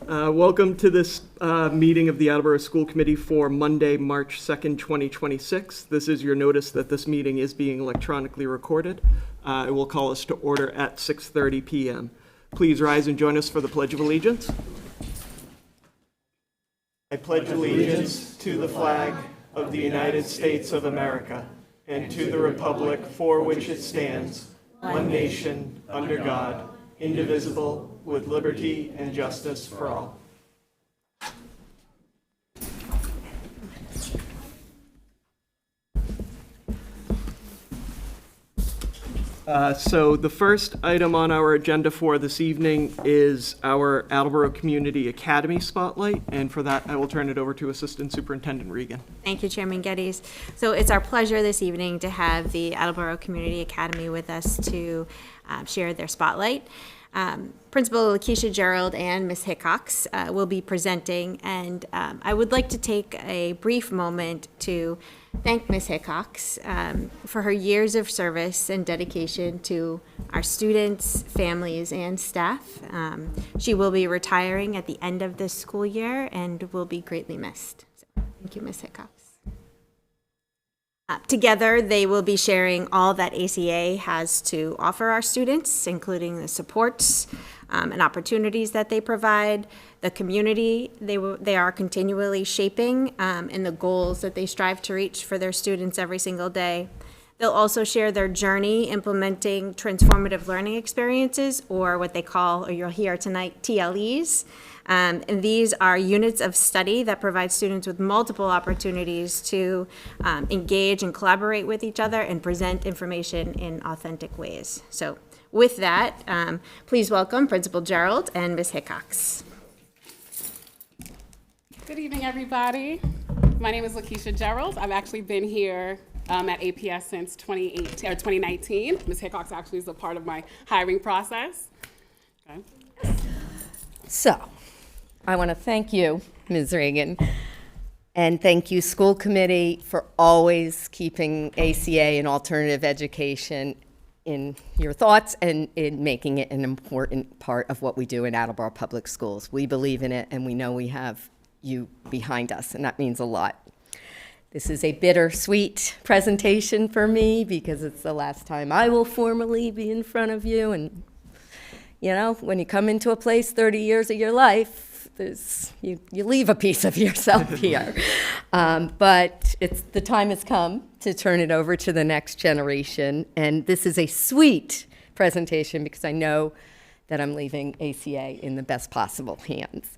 Welcome to this meeting of the Attleboro School Committee for Monday, March 2nd, 2026. This is your notice that this meeting is being electronically recorded. It will call us to order at 6:30 p.m. Please rise and join us for the Pledge of Allegiance. I pledge allegiance to the flag of the United States of America and to the republic for which it stands, one nation, under God, indivisible, with liberty and justice for all. So the first item on our agenda for this evening is our Attleboro Community Academy Spotlight, and for that I will turn it over to Assistant Superintendent Regan. Thank you, Chairman Geddes. So it's our pleasure this evening to have the Attleboro Community Academy with us to share their spotlight. Principal Lakeisha Gerald and Ms. Hickox will be presenting, and I would like to take a brief moment to thank Ms. Hickox for her years of service and dedication to our students, families, and staff. She will be retiring at the end of this school year and will be greatly missed. So, thank you, Ms. Hickox. Together, they will be sharing all that ACA has to offer our students, including the supports and opportunities that they provide, the community they are continually shaping, and the goals that they strive to reach for their students every single day. They'll also share their journey implementing transformative learning experiences, or what they call, or you'll hear tonight, TLEs. And these are units of study that provide students with multiple opportunities to engage and collaborate with each other and present information in authentic ways. So with that, please welcome Principal Gerald and Ms. Hickox. Good evening, everybody. My name is Lakeisha Gerald. I've actually been here at APS since 2019. Ms. Hickox actually is a part of my hiring process. Okay. So, I want to thank you, Ms. Regan, and thank you, school committee, for always keeping ACA and alternative education in your thoughts and in making it an important part of what we do in Attleboro Public Schools. We believe in it, and we know we have you behind us, and that means a lot. This is a bittersweet presentation for me because it's the last time I will formally be in front of you. And, you know, when you come into a place 30 years of your life, you leave a piece of yourself here. But the time has come to turn it over to the next generation. And this is a sweet presentation because I know that I'm leaving ACA in the best possible hands.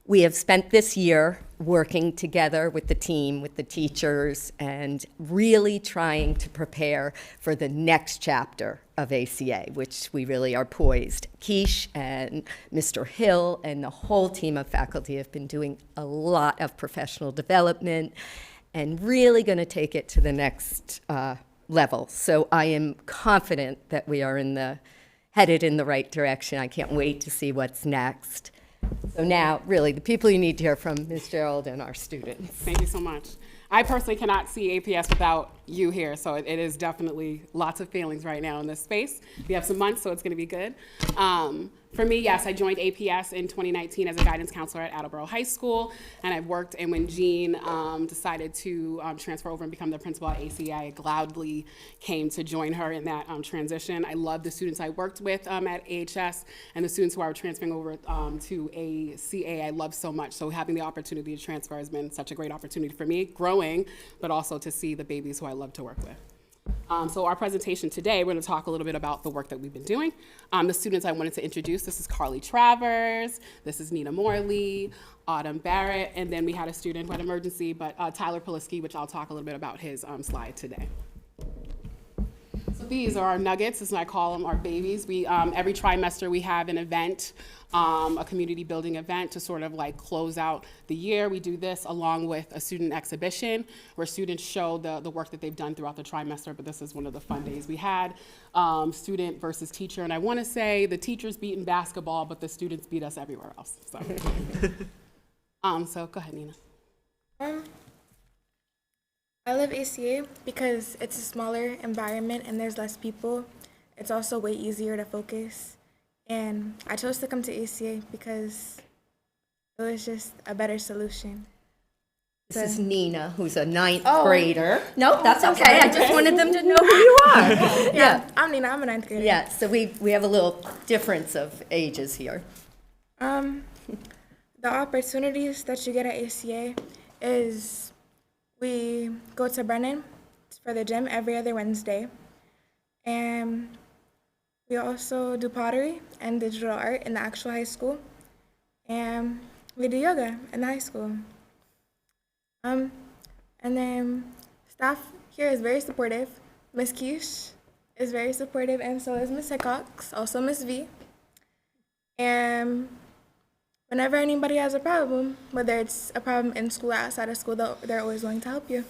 We have spent this year working together with the team, with the teachers, and really trying to prepare for the next chapter of ACA, which we really are poised. Keish and Mr. Hill and the whole team of faculty have been doing a lot of professional development and really going to take it to the next level. So I am confident that we are headed in the right direction. I can't wait to see what's next. So now, really, the people you need to hear from, Ms. Gerald and our students. Thank you so much. I personally cannot see APS without you here, so it is definitely lots of feelings right now in this space. We have some months, so it's going to be good. For me, yes, I joined APS in 2019 as a guidance counselor at Attleboro High School, and I've worked, and when Jean decided to transfer over and become the principal at ACA, I gladly came to join her in that transition. I love the students I worked with at AHS, and the students who are transferring over to ACA, I love so much. So having the opportunity to transfer has been such a great opportunity for me, growing, but also to see the babies who I love to work with. So our presentation today, we're going to talk a little bit about the work that we've been doing. The students I wanted to introduce, this is Carly Travers, this is Nina Morley, Autumn Barrett, and then we had a student who had emergency, but Tyler Poliski, which I'll talk a little bit about his slide today. So these are our nuggets, as I call them, our babies. We every trimester we have an event, a community building event to sort of like close out the year. We do this along with a student exhibition where students show the work that they've done throughout the trimester, but this is one of the fun days we had. Student versus teacher, and I want to say the teachers beat in basketball, but the students beat us everywhere else. So, so go ahead, Nina. I love ACA because it's a smaller environment and there's less people. It's also way easier to focus. And I chose to come to ACA because it was just a better solution. This is Nina, who's a ninth Oh. grader. No, that's okay. I just wanted them to know who you are. Yeah. I'm Nina, I'm a ninth grader. Yeah, so we have a little difference of ages here. The opportunities that you get at ACA is we go to Brennan for the gym every other Wednesday. And we also do pottery and digital art in the actual high school. And we do yoga in the high school. And then staff here is very supportive. Miss Keish is very supportive, and so is Miss Hickox, also Miss V. And whenever anybody has a problem, whether it's a problem in school or outside of school, they're always willing to help you.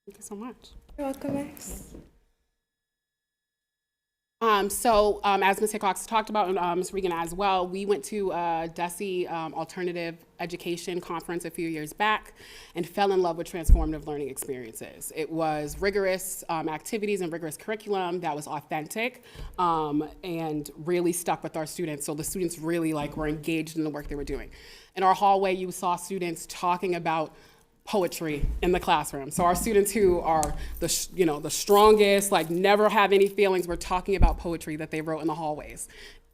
Thank you so much. You're welcome, Max. As Ms. Hickox talked about, and Ms. Regan as well, we went to a DESE Alternative Education Conference a few years back and fell in love with transformative learning experiences. It was rigorous activities and rigorous curriculum that was authentic and really stuck with our students. So the students really were engaged in the work they were doing. In our hallway, you saw students talking about poetry in the classroom. So our students who are the strongest, never have any feelings, were talking about poetry that they wrote in the hallways.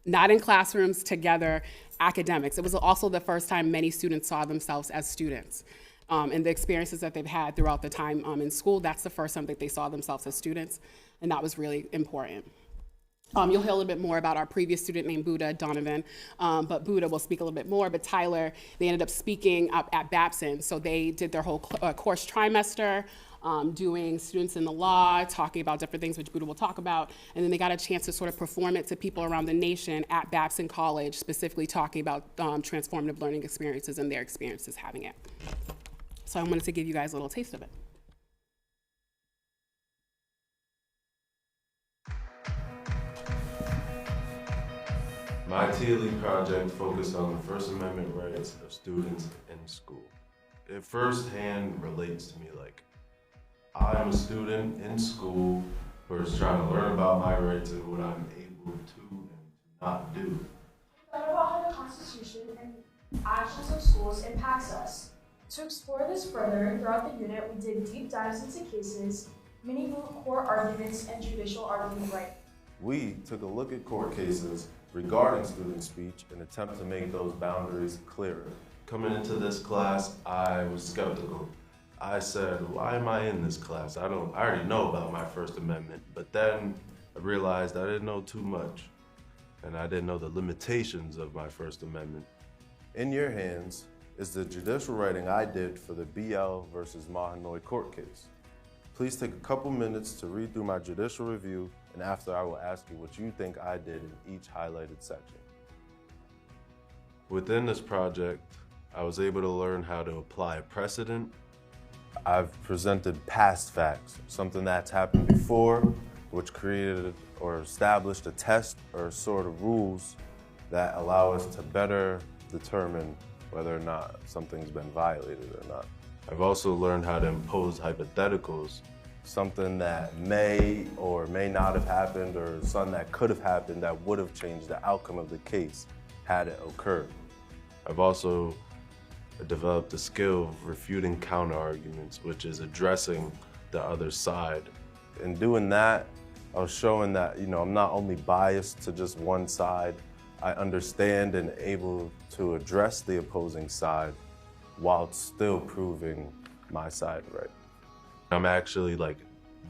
Not in classrooms, together, academics. It was also the first time many students saw themselves as students. And the experiences that they've had throughout the time in school, that's the first time that they saw themselves as students, and that was really important. You'll hear a little bit more about our previous student named Buddha Donovan, but Buddha will speak a little bit more, but Tyler, they ended up speaking up at Babson. So they did their whole course trimester, doing students in the law, talking about different things, which Buddha will talk about, and then they got a chance to sort of perform it to people around the nation at Babson College, specifically talking about transformative learning experiences and their experiences having it. So I wanted to give you guys a little taste of it. My TLE project focused on the First Amendment rights of students in school. It firsthand relates to me. I'm a student in school who is trying to learn about my rights and what I'm able to and to not do. We thought about how the Constitution and actions of schools impacts us. To explore this further, throughout the unit, we did deep dives into cases, many court arguments, and judicial argument right. We took a look at court cases regarding student speech and attempt to make those boundaries clearer. Coming into this class, I was skeptical. I said, why am I in this class? I already know about my First Amendment, but then I realized I didn't know too much, and I didn't know the limitations of my First Amendment. In your hands is the judicial writing I did for the BL versus Mahanoy court case. Please take a couple minutes to read through my judicial review, and after I will ask you what you think I did in each highlighted section. Within this project, I was able to learn how to apply a precedent. I've presented past facts, something that's happened before, which created or established a test or sort of rules that allow us to better determine whether or not something's been violated or not. I've also learned how to impose hypotheticals, something that may or may not have happened or something that could have happened that would have changed the outcome of the case had it occurred. I've also developed the skill of refuting counter-arguments, which is addressing the other side. In doing that, I was showing that, I'm not only biased to just one side, I understand and able to address the opposing side while still proving my side right. I'm actually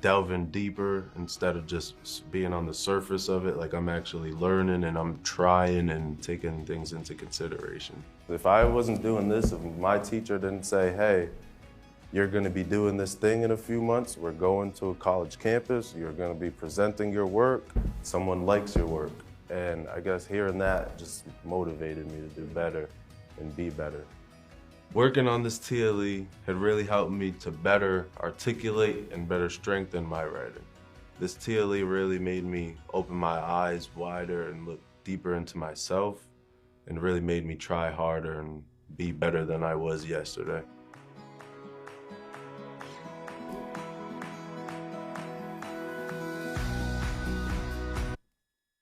delving deeper instead of just being on the surface of it. I'm actually learning and I'm trying and taking things into consideration. If I wasn't doing this, if my teacher didn't say, hey, you're gonna be doing this thing in a few months, we're going to a college campus, you're gonna be presenting your work, someone likes your work. And I guess hearing that just motivated me to do better and be better. Working on this TLE had really helped me to better articulate and better strengthen my writing. This TLE really made me open my eyes wider and look deeper into myself, and really made me try harder and be better than I was yesterday.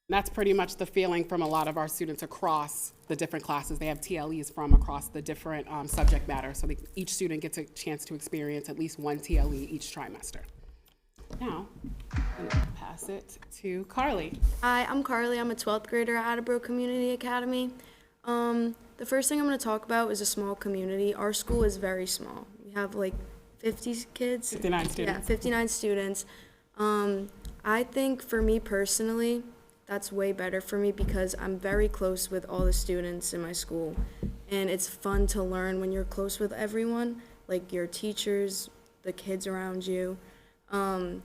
That's pretty much the feeling from a lot of our students across the different classes. They have TLEs from across the different subject matter, so each student gets a chance to experience at least one TLE each trimester. Now, I'm gonna pass it to Carly. Hi, I'm Carly. I'm a 12th grader at Attleboro Community Academy. The first thing I'm going to talk about is a small community. Our school is very small. We have 50 kids. 59 students. Yeah, 59 students. I think for me personally, that's way better for me because I'm very close with all the students in my school. And it's fun to learn when you're close with everyone, like your teachers, the kids around you. The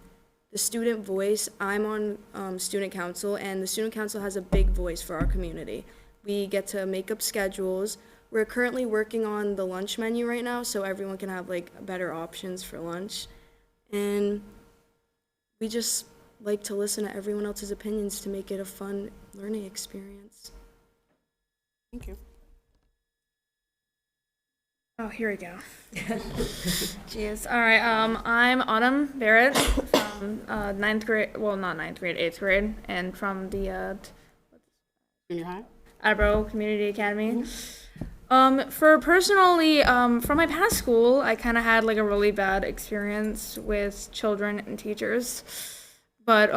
student voice, I'm on student council, and the student council has a big voice for our community. We get to make up schedules. We're currently working on the lunch menu right now, so everyone can have better options for lunch. And we just like to listen to everyone else's opinions to make it a fun learning experience. Thank you. Oh, here we go. Jeez. All right. I'm Autumn Barrett from ninth grade. Well, not ninth grade, 8th grade, and from the Junior high? Attleboro Community Academy. From my past school, I kind of had a really bad experience with children and teachers. But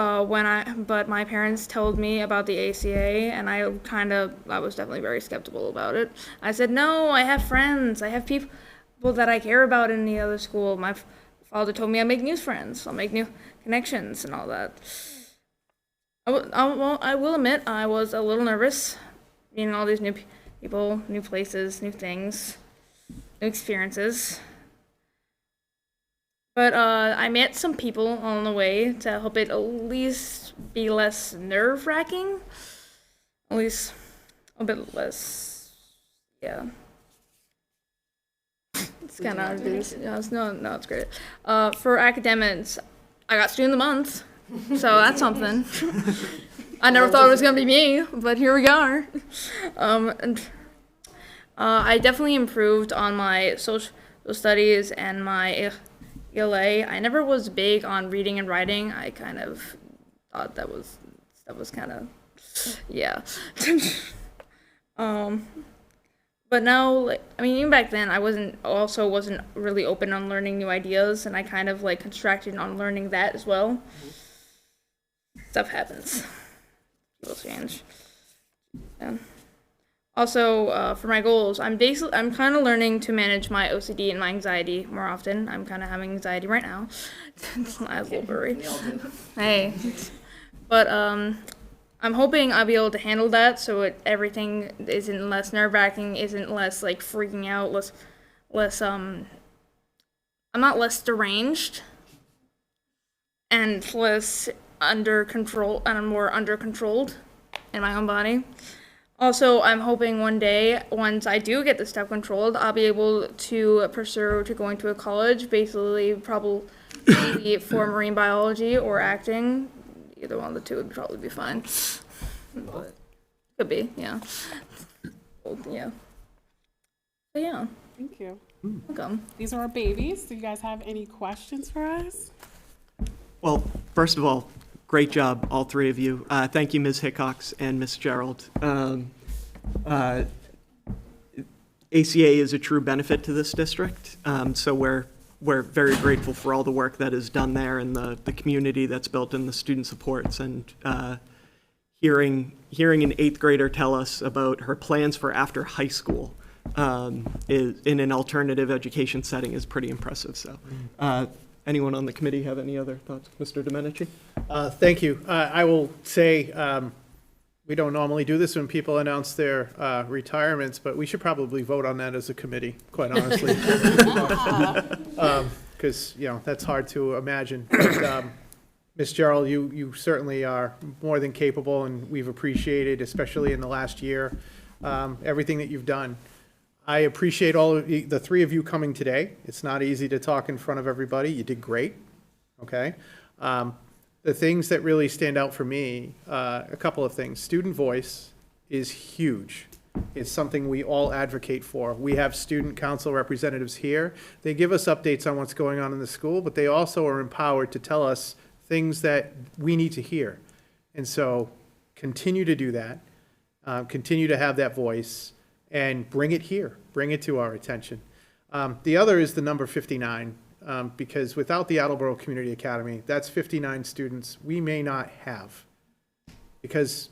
but my parents told me about the ACA, and I was definitely very skeptical about it. I said, no, I have friends, I have people that I care about in the other school. My father told me I'll make new friends, I'll make new connections and all that. I will admit I was a little nervous, meeting all these new people, new places, new things, new experiences. But I met some people on the way to help it at least be less nerve-wracking. At least a bit less, yeah. It's kind of hard to do. No, it's great. For academics, I got Student of the Month, so that's something. I never thought it was going to be me, but here we are. I definitely improved on my social studies and my ELA. I never was big on reading and writing. I kind of thought that was kind of, yeah. But now, even back then, I wasn't really open on learning new ideas, and I kind of contracted on learning that as well. Stuff happens. People change. Yeah. Also, for my goals, I'm kind of learning to manage my OCD and my anxiety more often. I'm kind of having anxiety right now. It's a little blurry. Hey. But I'm hoping I'll be able to handle that so everything isn't less nerve-wracking, isn't less freaking out, less I'm not less deranged and less under control, and I'm more under controlled in my own body. Also, I'm hoping one day, once I do get the step controlled, I'll be able to pursue to going to a college, basically probably for marine biology or acting. Either one of the two would probably be fine. But could be, yeah. Well, yeah. But yeah, Thank you. welcome. These are our babies. Do you guys have any questions for us? Well, first of all, great job, all three of you. Thank you, Ms. Hickox and Ms. Gerald. ACA is a true benefit to this district, so we're very grateful for all the work that is done there and the community that's built in the student supports. And hearing an eighth grader tell us about her plans for after high school is in an alternative education setting is pretty impressive. So, anyone on the committee have any other thoughts? Mr. Domenici? Thank you. I will say, we don't normally do this when people announce their retirements, but we should probably vote on that as a committee, quite honestly. Because, that's hard to imagine. But, Ms. Gerald, you certainly are more than capable, and we've appreciated, especially in the last year, everything that you've done. I appreciate all of the three of you coming today. It's not easy to talk in front of everybody. You did great, okay? The things that really stand out for me, a couple of things. Student voice is huge. It's something we all advocate for. We have student council representatives here. They give us updates on what's going on in the school, but they also are empowered to tell us things that we need to hear. And so continue to do that. Continue to have that voice and bring it here. Bring it to our attention. The other is the number 59. Because without the Attleboro Community Academy, that's 59 students we may not have. Because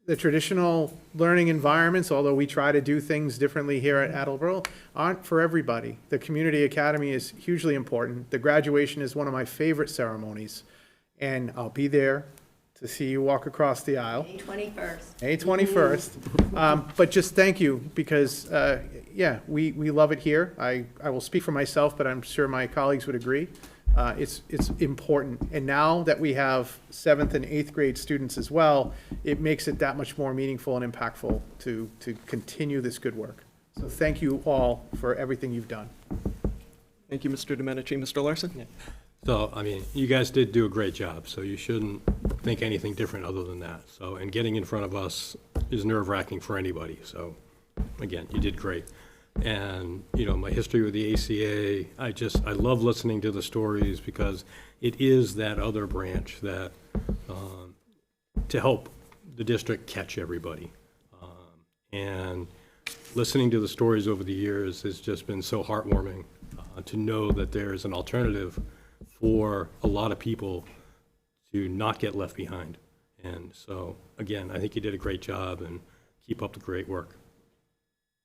the traditional learning environments, although we try to do things differently here at Attleboro, aren't for everybody. The Community Academy is hugely important. The graduation is one of my favorite ceremonies, and I'll be there to see you walk across the aisle. May 21st. May 21st. But just thank you, because, we love it here. I will speak for myself, but I'm sure my colleagues would agree. It's important. And now that we have 7th and 8th grade students as well, it makes it that much more meaningful and impactful to continue this good work. So thank you all for everything you've done. Thank you, Mr. Domenici. Mr. Larson? So, you guys did do a great job, so you shouldn't think anything different other than that. So, and getting in front of us is nerve-wracking for anybody. So, again, you did great. And, my history with the ACA, I love listening to the stories because it is that other branch that, to help the district catch everybody. And listening to the stories over the years has just been so heartwarming to know that there's an alternative for a lot of people to not get left behind. And so, again, I think you did a great job, and keep up the great work.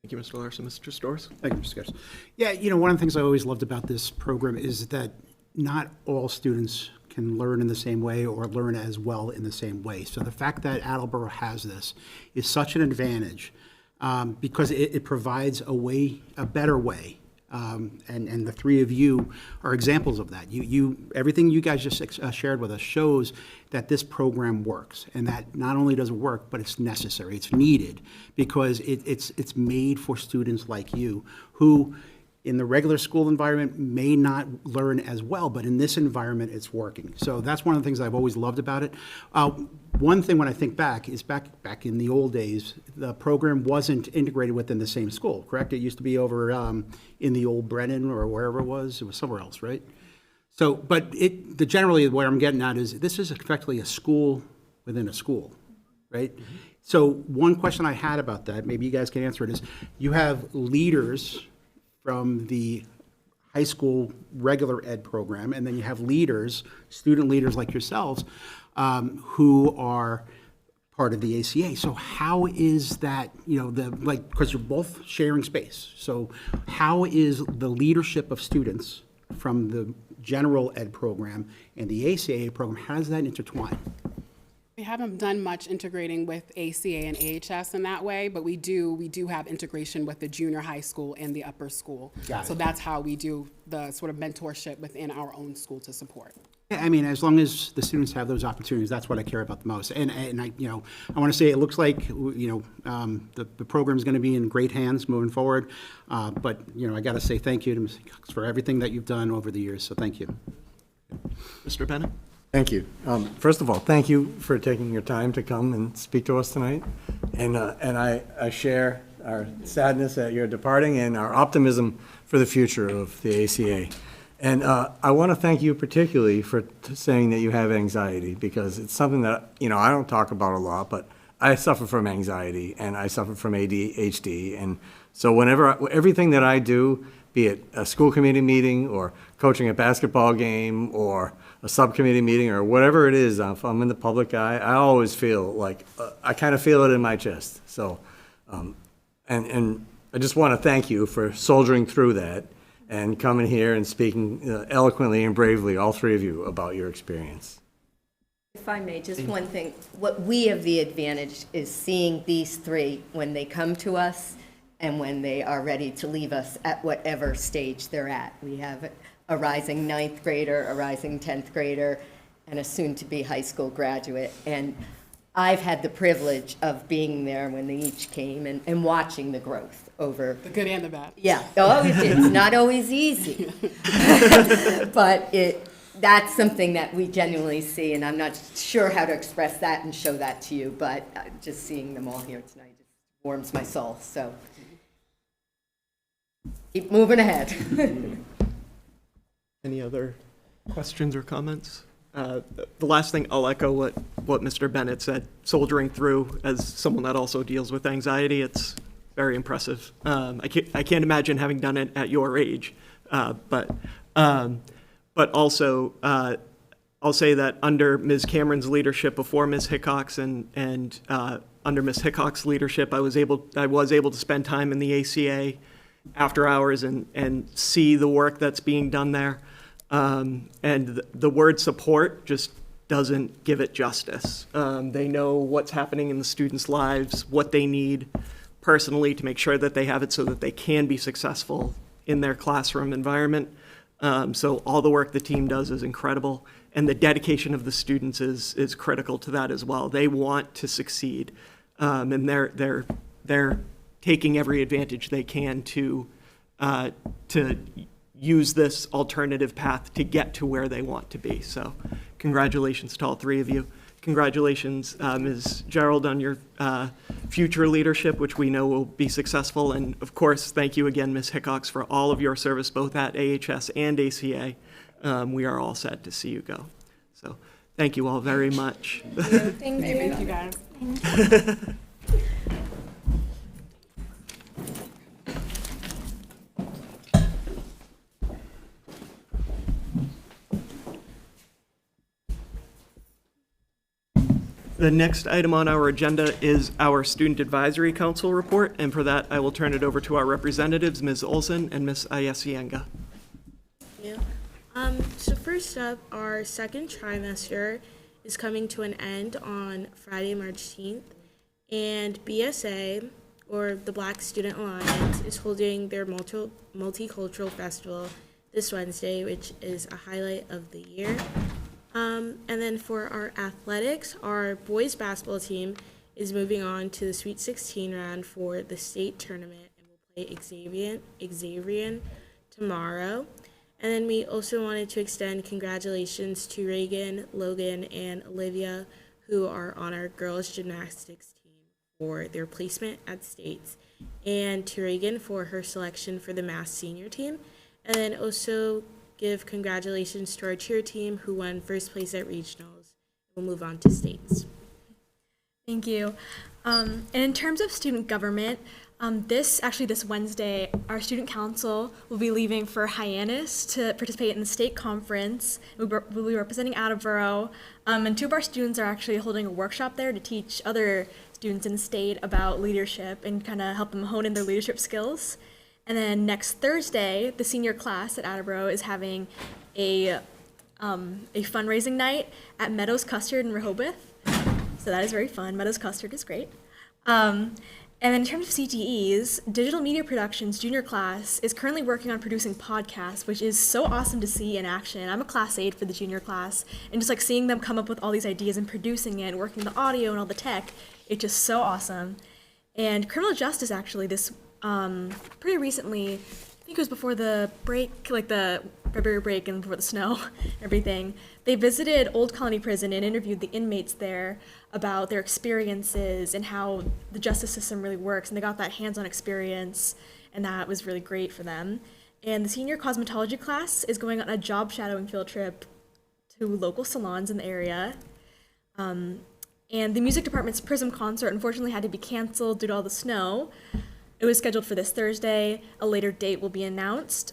Thank you, Mr. Larson. Mr. Storrs? Thank you, Mr. Scarce. Yeah, one of the things I always loved about this program is that not all students can learn in the same way or learn as well in the same way. So the fact that Attleboro has this is such an advantage because it provides a better way. And the three of you are examples of that. Everything you guys just shared with us shows that this program works, and that not only does it work, but it's necessary, it's needed, because it's made for students like you who, in the regular school environment, may not learn as well, but in this environment, it's working. So that's one of the things I've always loved about it. One thing when I think back is back in the old days, the program wasn't integrated within the same school, correct? It used to be over in the old Brennan or wherever it was somewhere else, right? So, but generally where I'm getting at is this is effectively a school within a school, right? Mm-hmm. So one question I had about that, maybe you guys can answer it, is you have leaders from the high school regular ed program, and then you have student leaders like yourselves, who are part of the ACA. So how is that, because you're both sharing space. So how is the leadership of students from the general ed program and the ACA program, how does that intertwine? We haven't done much integrating with ACA and AHS in that way, but we do have integration with the junior high school and the upper school. Got it. So that's how we do the sort of mentorship within our own school to support. Yeah, I mean, as long as the students have those opportunities, that's what I care about the most. And I, I want to say, it looks like, the program's going to be in great hands moving forward. But, I got to say thank you to Ms. Cox for everything that you've done over the years, so thank you. Mr. Bennett? Thank you. First of all, thank you for taking your time to come and speak to us tonight. And I share our sadness at your departing and our optimism for the future of the ACA. And I want to thank you particularly for saying that you have anxiety, because it's something that, I don't talk about a lot, but I suffer from anxiety and I suffer from ADHD. And so everything that I do, be it a school committee meeting or coaching a basketball game or a subcommittee meeting or whatever it is, if I'm in the public eye, I always feel like, I kind of feel it in my chest. So, and I just want to thank you for soldiering through that and coming here and speaking eloquently and bravely, all three of you, about your experience. If I may, just one thing. What we have the advantage is seeing these three when they come to us and when they are ready to leave us at whatever stage they're at. We have a rising 9th grader, a rising 10th grader, and a soon-to-be high school graduate. And I've had the privilege of being there when they each came and watching the growth over. The good and the bad. Yeah, it's not always easy. But that's something that we genuinely see, and I'm not sure how to express that and show that to you, but just seeing them all here tonight just warms my soul. So keep moving ahead. Any other questions or comments? The last thing, I'll echo what Mr. Bennett said. Soldiering through, as someone that also deals with anxiety, it's very impressive. I can't imagine having done it at your age, but also I'll say that under Ms. Cameron's leadership, before Ms. Hickox, and under Ms. Hickox's leadership, I was able to spend time in the ACA after hours and see the work that's being done there. And the word support just doesn't give it justice. They know what's happening in the students' lives, what they need personally to make sure that they have it so that they can be successful in their classroom environment. So all the work the team does is incredible, and the dedication of the students is critical to that as well. They want to succeed, and they're taking every advantage they can to use this alternative path to get to where they want to be. So congratulations to all three of you. Congratulations, Ms. Gerald, on your future leadership, which we know will be successful. And of course, thank you again, Ms. Hickox, for all of your service, both at AHS and ACA. We are all sad to see you go. So thank you all very much. Thank you. Thank you, guys. The next item on our agenda is our Student Advisory Council report, and for that, I will turn it over to our representatives, Ms. Olson and Ms. Ayesienga. Yeah. So first up, our second trimester is coming to an end on Friday, March 10th, and BSA, or the Black Student Alliance, is holding their multicultural festival this Wednesday, which is a highlight of the year. And then for our athletics, our boys basketball team is moving on to the Sweet 16 round for the state tournament, and we'll play Xavier tomorrow. And then we also wanted to extend congratulations to Reagan, Logan, and Olivia, who are on our girls gymnastics team for their placement at states, and to Reagan for her selection for the Mass senior team. And then also give congratulations to our cheer team who won first place at regionals. We'll move on to states. Thank you. And in terms of student government, this Wednesday, our student council will be leaving for Hyannis to participate in the state conference. We'll be representing Attleboro, and two of our students are actually holding a workshop there to teach other students in the state about leadership and kind of help them hone in their leadership skills. And then next Thursday, the senior class at Attleboro is having a fundraising night at Meadows Custard in Rehoboth. So that is very fun. Meadows Custard is great. And And then in terms of CTEs, Digital Media Productions junior class is currently working on producing podcasts, which is so awesome to see in action. I'm a class 8 for the junior class, and just like seeing them come up with all these ideas and producing it and working the audio and all the tech, it's just so awesome. And criminal justice actually this pretty recently, I think it was before the break, like the February break and before the snow and everything, they visited Old Colony Prison and interviewed the inmates there about their experiences and how the justice system really works, and they got that hands-on experience, and that was really great for them. And the senior cosmetology class is going on a job shadowing field trip to local salons in the area. And the music department's Prism concert unfortunately had to be canceled due to all the snow. It was scheduled for this Thursday. A later date will be announced.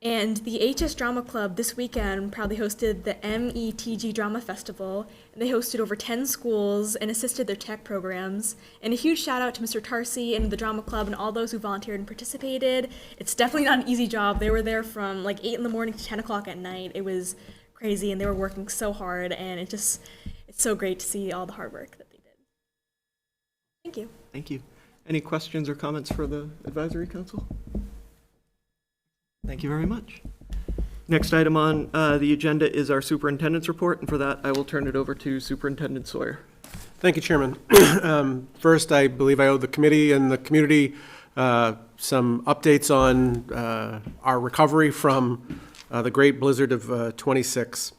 And the HS Drama Club this weekend proudly hosted the METG Drama Festival. And they hosted over 10 schools and assisted their tech programs. And a huge shout out to Mr. Tarsi and the Drama Club and all those who volunteered and participated. It's definitely not an easy job. They were there from like 8 in the morning to 10 o'clock at night. It was crazy, and they were working so hard, and it's so great to see all the hard work that they did. Thank you. Thank you. Any questions or comments for the Advisory Council? Thank you very much. Next item on the agenda is our superintendent's report, and for that, I will turn it over to Superintendent Sawyer. Thank you, Chairman. First, I believe I owe the committee and the community some updates on our recovery from the great blizzard of 26.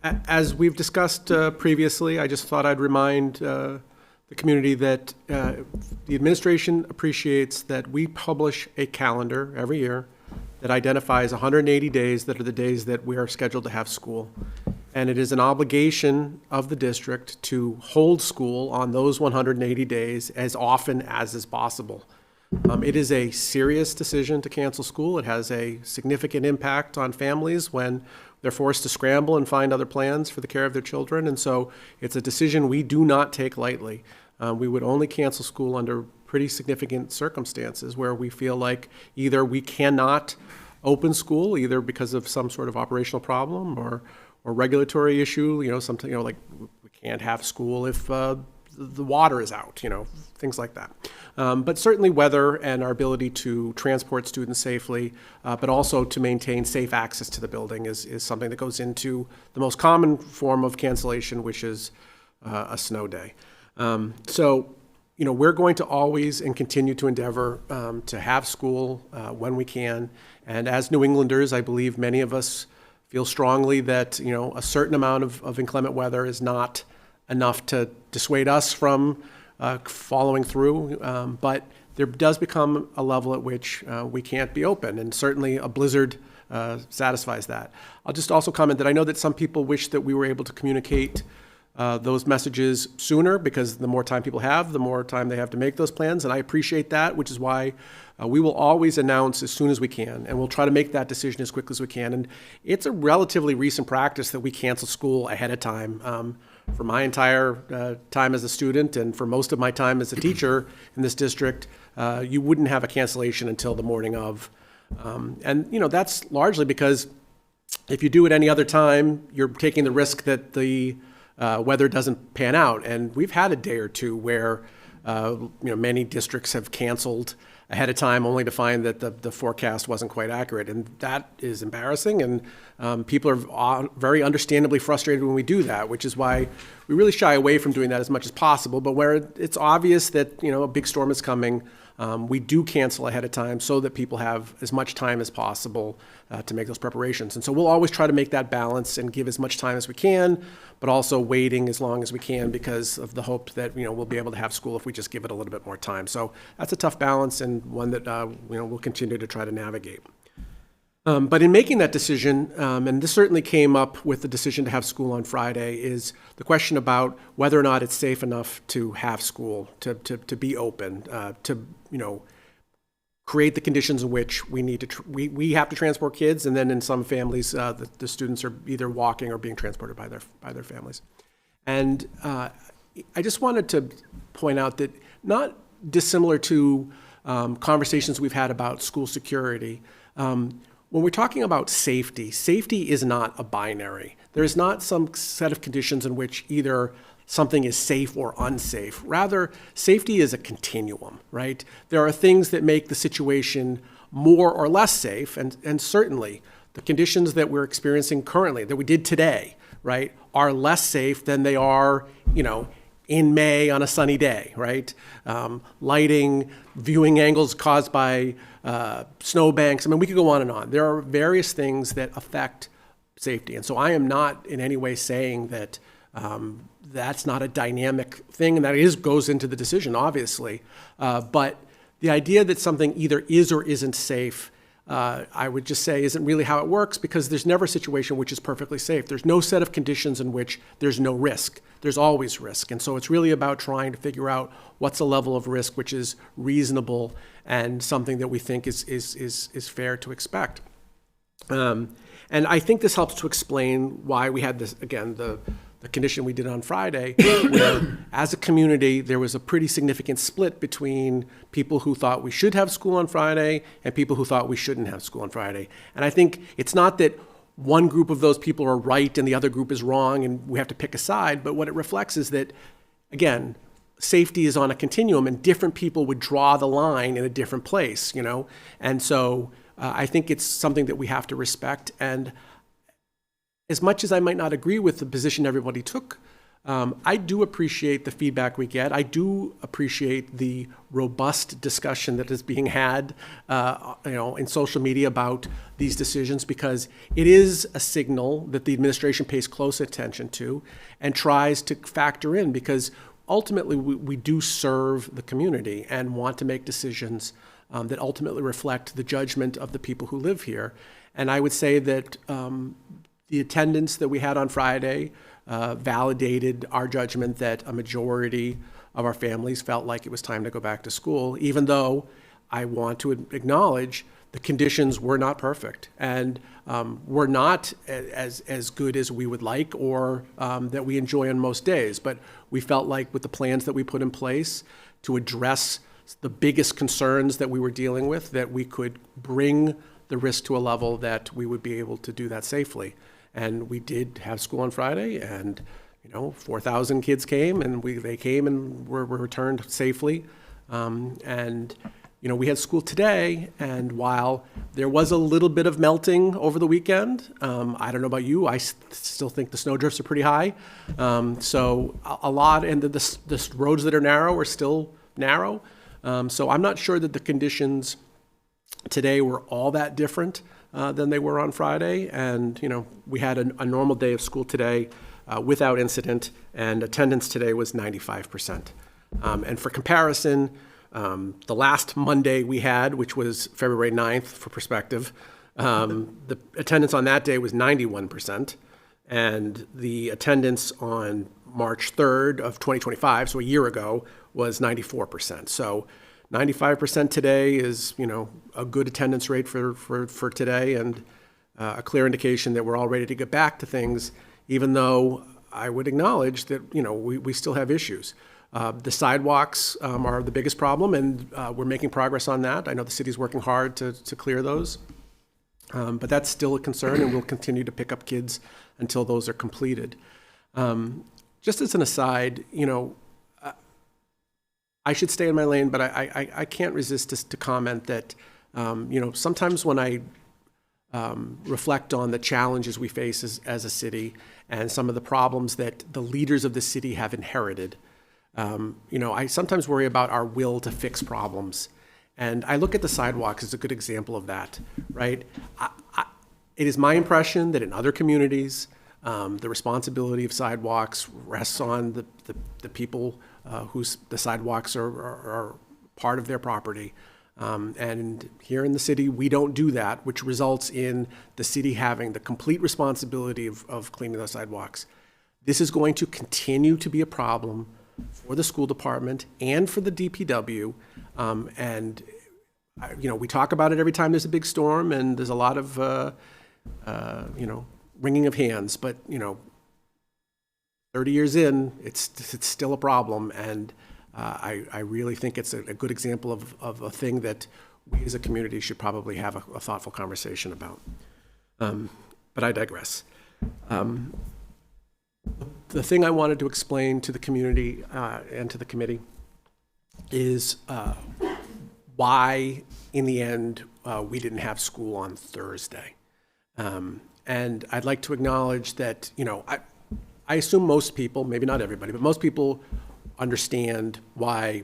As we've discussed previously, I just thought I'd remind the community that the administration appreciates that we publish a calendar every year that identifies 180 days that are the days that we are scheduled to have school. And it is an obligation of the district to hold school on those 180 days as often as is possible. It is a serious decision to cancel school. It has a significant impact on families when they're forced to scramble and find other plans for the care of their children. And so it's a decision we do not take lightly. We would only cancel school under pretty significant circumstances where we feel like either we cannot open school, either because of some sort of operational problem or regulatory issue, something, like we can't have school if the water is out, things like that. But certainly weather and our ability to transport students safely, but also to maintain safe access to the building is something that goes into the most common form of cancellation, which is a snow day. So, we're going to always and continue to endeavor to have school when we can. And as New Englanders, I believe many of us feel strongly that, a certain amount of inclement weather is not enough to dissuade us from following through. But there does become a level at which we can't be open. And certainly a blizzard satisfies that. I'll just also comment that I know that some people wish that we were able to communicate those messages sooner, because the more time people have, the more time they have to make those plans. And I appreciate that, which is why we will always announce as soon as we can, and we'll try to make that decision as quickly as we can. And it's a relatively recent practice that we cancel school ahead of time. For my entire time as a student and for most of my time as a teacher in this district, you wouldn't have a cancellation until the morning of. And that's largely because if you do it any other time, you're taking the risk that the weather doesn't pan out. And we've had a day or two where many districts have canceled ahead of time only to find that the forecast wasn't quite accurate. And that is embarrassing. And people are very understandably frustrated when we do that, which is why we really shy away from doing that as much as possible. But where it's obvious that a big storm is coming, we do cancel ahead of time so that people have as much time as possible to make those preparations. And so we'll always try to make that balance and give as much time as we can, but also waiting as long as we can because of the hope that we'll be able to have school if we just give it a little bit more time. So that's a tough balance and one that we'll continue to try to navigate. But in making that decision, and this certainly came up with the decision to have school on Friday, is the question about whether or not it's safe enough to have school, to be open, to create the conditions in which we need to we have to transport kids, and then in some families the students are either walking or being transported by their families. And I just wanted to point out that, not dissimilar to conversations we've had about school security, when we're talking about safety, safety is not a binary. There is not some set of conditions in which either something is safe or unsafe. Rather, safety is a continuum, right? There are things that make the situation more or less safe, and certainly the conditions that we're experiencing currently, that we did today, right, are less safe than they are, in May on a sunny day, right? Lighting, viewing angles caused by snowbanks. I mean, we could go on and on. There are various things that affect safety. And so I am not in any way saying that that's not a dynamic thing, and that goes into the decision, obviously. But the idea that something either is or isn't safe, I would just say, isn't really how it works, because there's never a situation which is perfectly safe. There's no set of conditions in which there's no risk. There's always risk. And so it's really about trying to figure out what's a level of risk which is reasonable and something that we think is fair to expect. And I think this helps to explain why we had this, again, the condition we did on Friday, where as a community, there was a pretty significant split between people who thought we should have school on Friday and people who thought we shouldn't have school on Friday. And I think it's not that one group of those people are right and the other group is wrong and we have to pick a side, but what it reflects is that, again, safety is on a continuum and different people would draw the line in a different place, And so I think it's something that we have to respect. And as much as I might not agree with the position everybody took, I do appreciate the feedback we get. I do appreciate the robust discussion that is being had, in social media about these decisions, because it is a signal that the administration pays close attention to and tries to factor in, because ultimately we do serve the community and want to make decisions that ultimately reflect the judgment of the people who live here. And I would say that the attendance that we had on Friday validated our judgment that a majority of our families felt like it was time to go back to school, even though I want to acknowledge the conditions were not perfect and were not as good as we would like or that we enjoy on most days. But we felt like with the plans that we put in place to address the biggest concerns that we were dealing with, that we could bring the risk to a level that we would be able to do that safely. And we did have school on Friday, and 4,000 kids came, and they came and were returned safely. And we had school today, and while there was a little bit of melting over the weekend, I don't know about you, I still think the snow drifts are pretty high. So a lot, and the roads that are narrow are still narrow. So I'm not sure that the conditions today were all that different than they were on Friday. And, we had a normal day of school today without incident, and attendance today was 95%. And for comparison, the last Monday we had, which was February 9th, for perspective, the attendance on that day was 91%. And the attendance on March 3rd of 2025, so a year ago, was 94%. So 95% today is, a good attendance rate for today, and a clear indication that we're all ready to get back to things, even though I would acknowledge that, we still have issues. The sidewalks are the biggest problem, and we're making progress on that. I know the city's working hard to clear those, but that's still a concern, and we'll continue to pick up kids until those are completed. Just as an aside, I should stay in my lane, but I can't resist to comment that, sometimes when I reflect on the challenges we face as a city and some of the problems that the leaders of the city have inherited, I sometimes worry about our will to fix problems. And I look at the sidewalks as a good example of that, right? It is my impression that in other communities, the responsibility of sidewalks rests on the people whose the sidewalks are part of their property. And here in the city, we don't do that, which results in the city having the complete responsibility of cleaning the sidewalks. This is going to continue to be a problem for the school department and for the DPW. We talk about it every time there's a big storm, and there's a lot of, wringing of hands, but 30 years in, it's still a problem, and I really think it's a good example of a thing that we as a community should probably have a thoughtful conversation about. But I digress. The thing I wanted to explain to the community and to the committee is why, in the end, we didn't have school on Thursday. And I'd like to acknowledge that, I assume most people, maybe not everybody, but most people understand why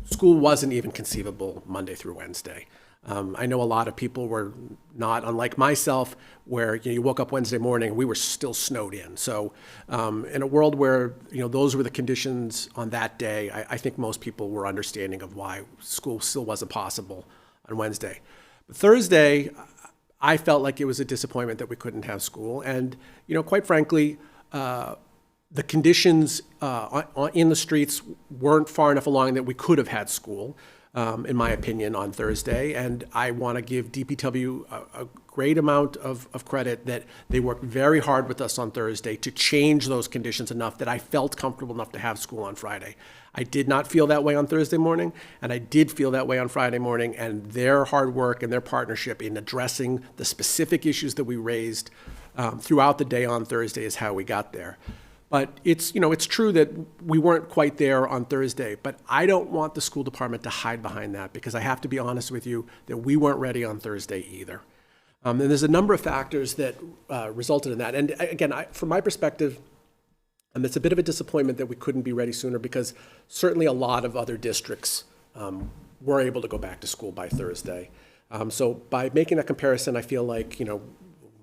school wasn't even conceivable Monday through Wednesday. I know a lot of people were not, unlike myself, where you woke up Wednesday morning, we were still snowed in. So in a world where those were the conditions on that day, I think most people were understanding of why school still wasn't possible on Wednesday. But Thursday, I felt like it was a disappointment that we couldn't have school. And quite frankly, the conditions in the streets weren't far enough along that we could have had school, in my opinion, on Thursday. And I want to give DPW a great amount of credit that they worked very hard with us on Thursday to change those conditions enough that I felt comfortable enough to have school on Friday. I did not feel that way on Thursday morning, and I did feel that way on Friday morning, and their hard work and their partnership in addressing the specific issues that we raised throughout the day on Thursday is how we got there. But it's true that we weren't quite there on Thursday, but I don't want the school department to hide behind that, because I have to be honest with you that we weren't ready on Thursday either. And there's a number of factors that resulted in that. And again, from my perspective, it's a bit of a disappointment that we couldn't be ready sooner, because certainly a lot of other districts were able to go back to school by Thursday. So by making that comparison, I feel like,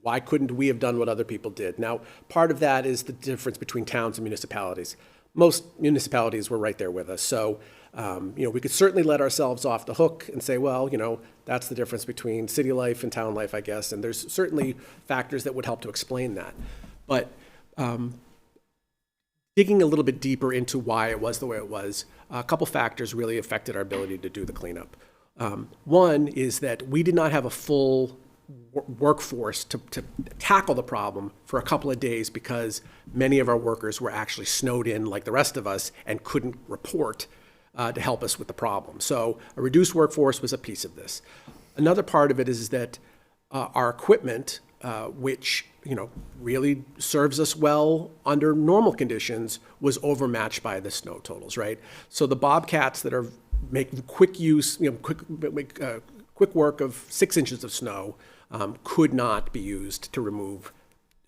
why couldn't we have done what other people did? Now, part of that is the difference between towns and municipalities. Most municipalities were right there with us. So, we could certainly let ourselves off the hook and say, well, that's the difference between city life and town life, I guess. And there's certainly factors that would help to explain that. But digging a little bit deeper into why it was the way it was, a couple factors really affected our ability to do the cleanup. One is that we did not have a full workforce to tackle the problem for a couple of days, because many of our workers were actually snowed in like the rest of us and couldn't report to help us with the problem. So a reduced workforce was a piece of this. Another part of it is that our equipment, which really serves us well under normal conditions, was overmatched by the snow totals, right? So the Bobcats that make quick use, quick work of 6 inches of snow, could not be used to remove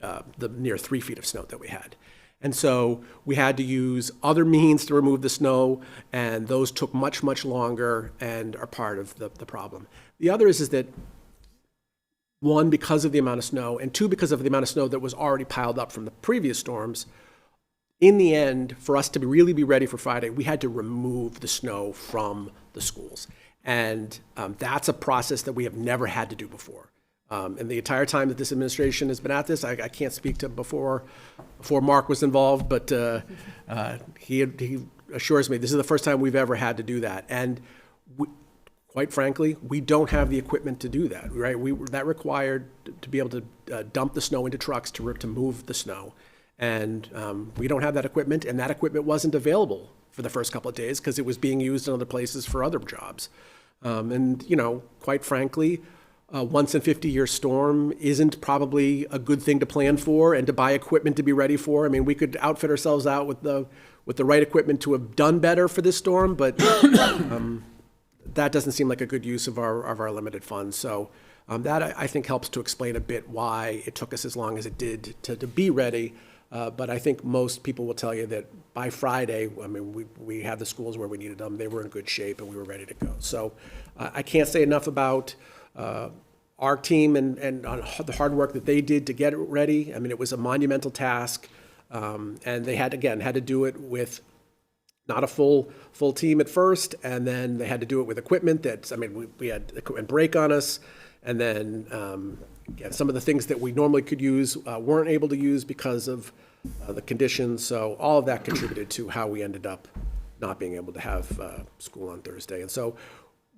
the near 3 feet of snow that we had. And so we had to use other means to remove the snow, and those took much, much longer and are part of the problem. The other is that, one, because of the amount of snow, and two, because of the amount of snow that was already piled up from the previous storms, in the end, for us to really be ready for Friday, we had to remove the snow from the schools. And that's a process that we have never had to do before. And the entire time that this administration has been at this, I can't speak to before Mark was involved, but he assures me this is the first time we've ever had to do that. And quite frankly, we don't have the equipment to do that, right? That required to be able to dump the snow into trucks to move the snow. And we don't have that equipment, and that equipment wasn't available for the first couple of days because it was being used in other places for other jobs. And quite frankly, a once in 50-year storm isn't probably a good thing to plan for and to buy equipment to be ready for. I mean, we could outfit ourselves out with the right equipment to have done better for this storm, but that doesn't seem like a good use of our limited funds. So that I think helps to explain a bit why it took us as long as it did to be ready. But I think most people will tell you that by Friday, I mean, we had the schools where we needed them. They were in good shape and we were ready to go. So I can't say enough about our team and on the hard work that they did to get it ready. I mean, it was a monumental task. And they had to do it with not a full team at first. And then they had to do it with equipment we had equipment break on us. And then some of the things that we normally could use weren't able to use because of the conditions. So all of that contributed to how we ended up not being able to have school on Thursday. And so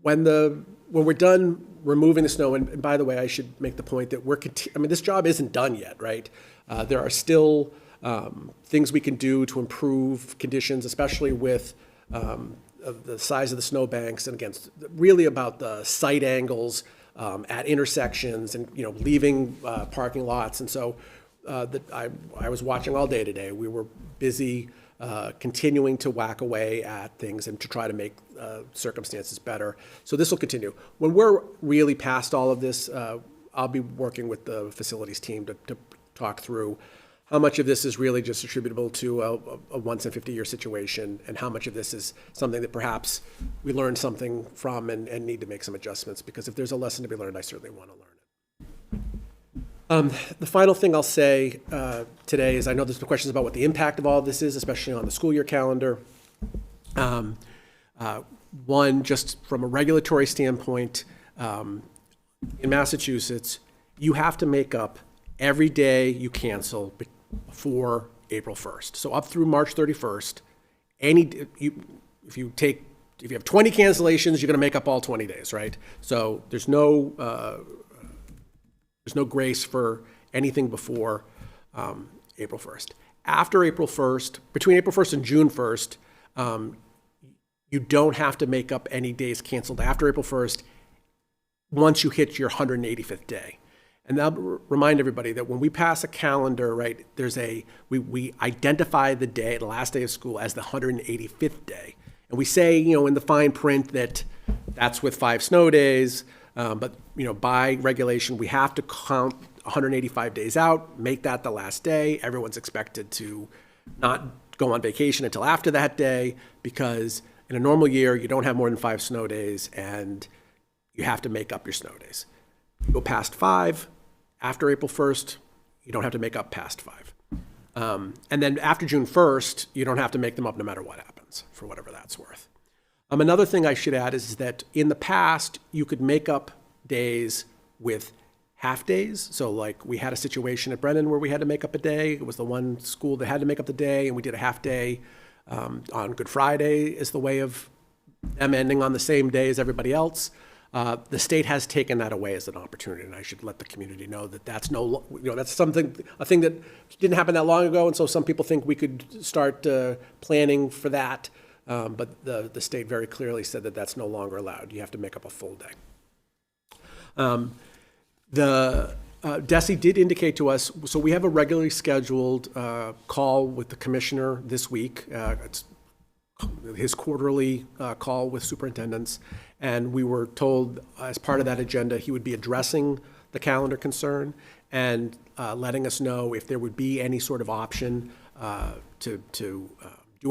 when we're done removing the snow, and by the way, I should make the point that this job isn't done yet, right? There are still things we can do to improve conditions, especially with the size of the snowbanks, and again, really about the sight angles at intersections and leaving parking lots. And so that I was watching all day today. We were busy continuing to whack away at things and to try to make circumstances better. So this will continue. When we're really past all of this, I'll be working with the facilities team to talk through how much of this is really just attributable to a once in 50-year situation, and how much of this is something that perhaps we learned something from and need to make some adjustments, because if there's a lesson to be learned, I certainly want to learn it. The final thing I'll say today is, I know there's been questions about what the impact of all of this is, especially on the school year calendar. One, just from a regulatory standpoint, in Massachusetts, you have to make up every day you cancel before April 1st. So up through March 31st, if you have 20 cancellations, you're going to make up all 20 days, right? So there's no grace for anything before April 1st. After April 1st, between April 1st and June 1st, you don't have to make up any days canceled after April 1st once you hit your 185th day. And I'll remind everybody that when we pass a calendar, right, we identify the day, the last day of school, as the 185th day. And we say, in the fine print that that's with 5 snow days, but, by regulation, we have to count 185 days out, make that the last day. Everyone's expected to not go on vacation until after that day, because in a normal year, you don't have more than 5 snow days, and you have to make up your snow days. You go past 5, after April 1st, you don't have to make up past 5. And then after June 1st, you don't have to make them up no matter what happens, for whatever that's worth. Another thing I should add is that in the past, you could make up days with half days. So like we had a situation at Brennan where we had to make up a day. It was the one school that had to make up the day, and we did a half day on Good Friday is the way of them ending on the same day as everybody else. The state has taken that away as an opportunity, and I should let the community know that that's that's a thing that didn't happen that long ago, and so some people think we could start planning for that, but the state very clearly said that that's no longer allowed. You have to make up a full day. DESE did indicate to us, so we have a regularly scheduled call with the commissioner this week. It's his quarterly call with superintendents, and we were told as part of that agenda he would be addressing the calendar concern and letting us know if there would be any sort of option to do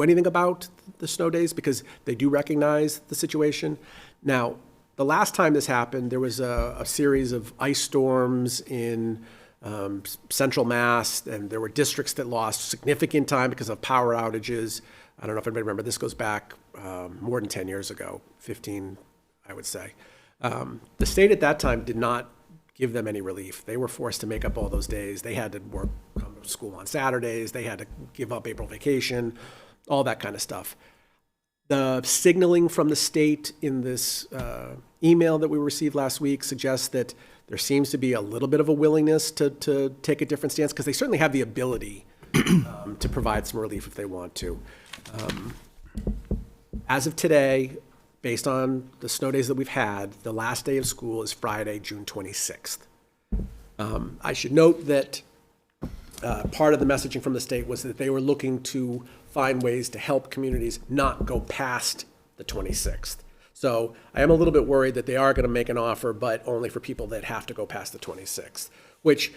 anything about the snow days, because they do recognize the situation. Now, the last time this happened, there was a series of ice storms in central Mass, and there were districts that lost significant time because of power outages. I don't know if anybody remember, this goes back more than 10 years ago, 15, I would say. The state at that time did not give them any relief. They were forced to make up all those days. They had to come to school on Saturdays. They had to give up April vacation, all that kind of stuff. The signaling from the state in this email that we received last week suggests that there seems to be a little bit of a willingness to take a different stance, because they certainly have the ability to provide some relief if they want to. As of today, based on the snow days that we've had, the last day of school is Friday, June 26th. I should note that part of the messaging from the state was that they were looking to find ways to help communities not go past the 26th. So I am a little bit worried that they are going to make an offer, but only for people that have to go past the 26th, which,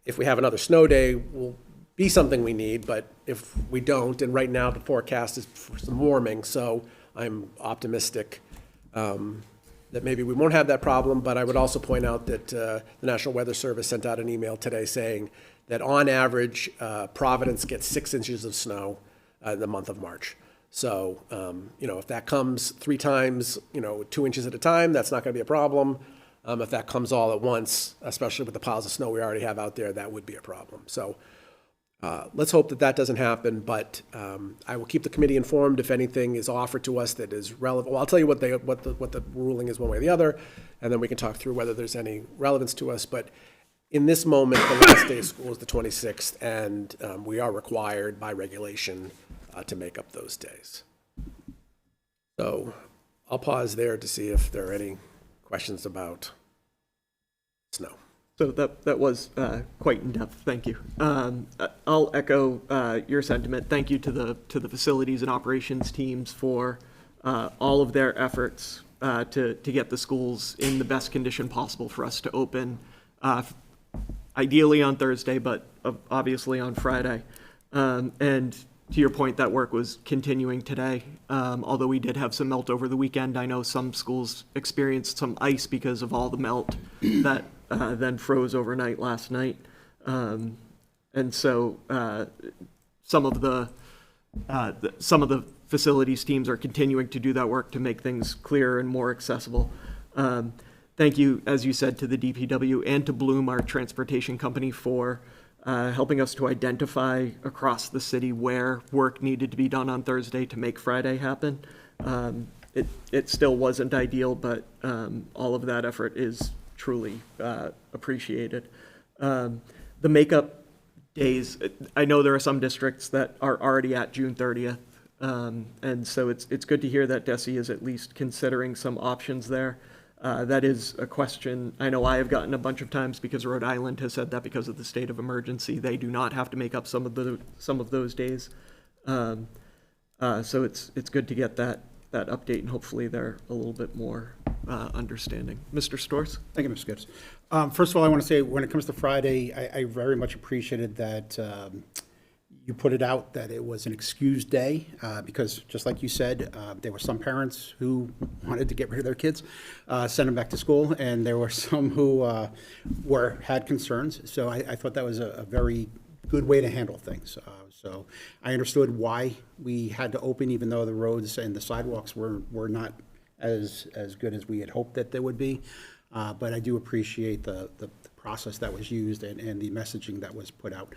if we have another snow day, will be something we need, but if we don't, and right now the forecast is for some warming, so I'm optimistic that maybe we won't have that problem. But I would also point out that the National Weather Service sent out an email today saying that on average, Providence gets 6 inches of snow in the month of March. So, if that comes 3 times, 2 inches at a time, that's not going to be a problem. If that comes all at once, especially with the piles of snow we already have out there, that would be a problem. So let's hope that doesn't happen, but I will keep the committee informed if anything is offered to us that is relevant. Well, I'll tell you what the ruling is one way or the other, and then we can talk through whether there's any relevance to us. But in this moment, the last day of school is the 26th, and we are required by regulation to make up those days. So I'll pause there to see if there are any questions about snow. So that was quite in-depth, thank you. I'll echo your sentiment. Thank you to the facilities and operations teams for all of their efforts to get the schools in the best condition possible for us to open, ideally on Thursday, but obviously on Friday. And to your point, that work was continuing today. Although we did have some melt over the weekend, I know some schools experienced some ice because of all the melt that then froze overnight last night. And so some of the facilities teams are continuing to do that work to make things clearer and more accessible. Thank you, as you said, to the DPW and to Bloom, our transportation company, for helping us to identify across the city where work needed to be done on Thursday to make Friday happen. It still wasn't ideal, but all of that effort is truly appreciated. The makeup days, I know there are some districts that are already at June 30th, and so it's good to hear that DESE is at least considering some options there. That is a question I know I have gotten a bunch of times because Rhode Island has said that because of the state of emergency, they do not have to make up some of those days. So it's good to get that update, and hopefully they're a little bit more understanding. Mr. Storrs? Thank you, Mr. Gibbs. First of all, I want to say, when it comes to Friday, I very much appreciated that you put it out that it was an excused day, because just like you said, there were some parents who wanted to get rid of their kids, send them back to school, and there were some who had concerns. So I thought that was a very good way to handle things. So I understood why we had to open, even though the roads and the sidewalks were not as good as we had hoped that they would be. But I do appreciate the process that was used and the messaging that was put out.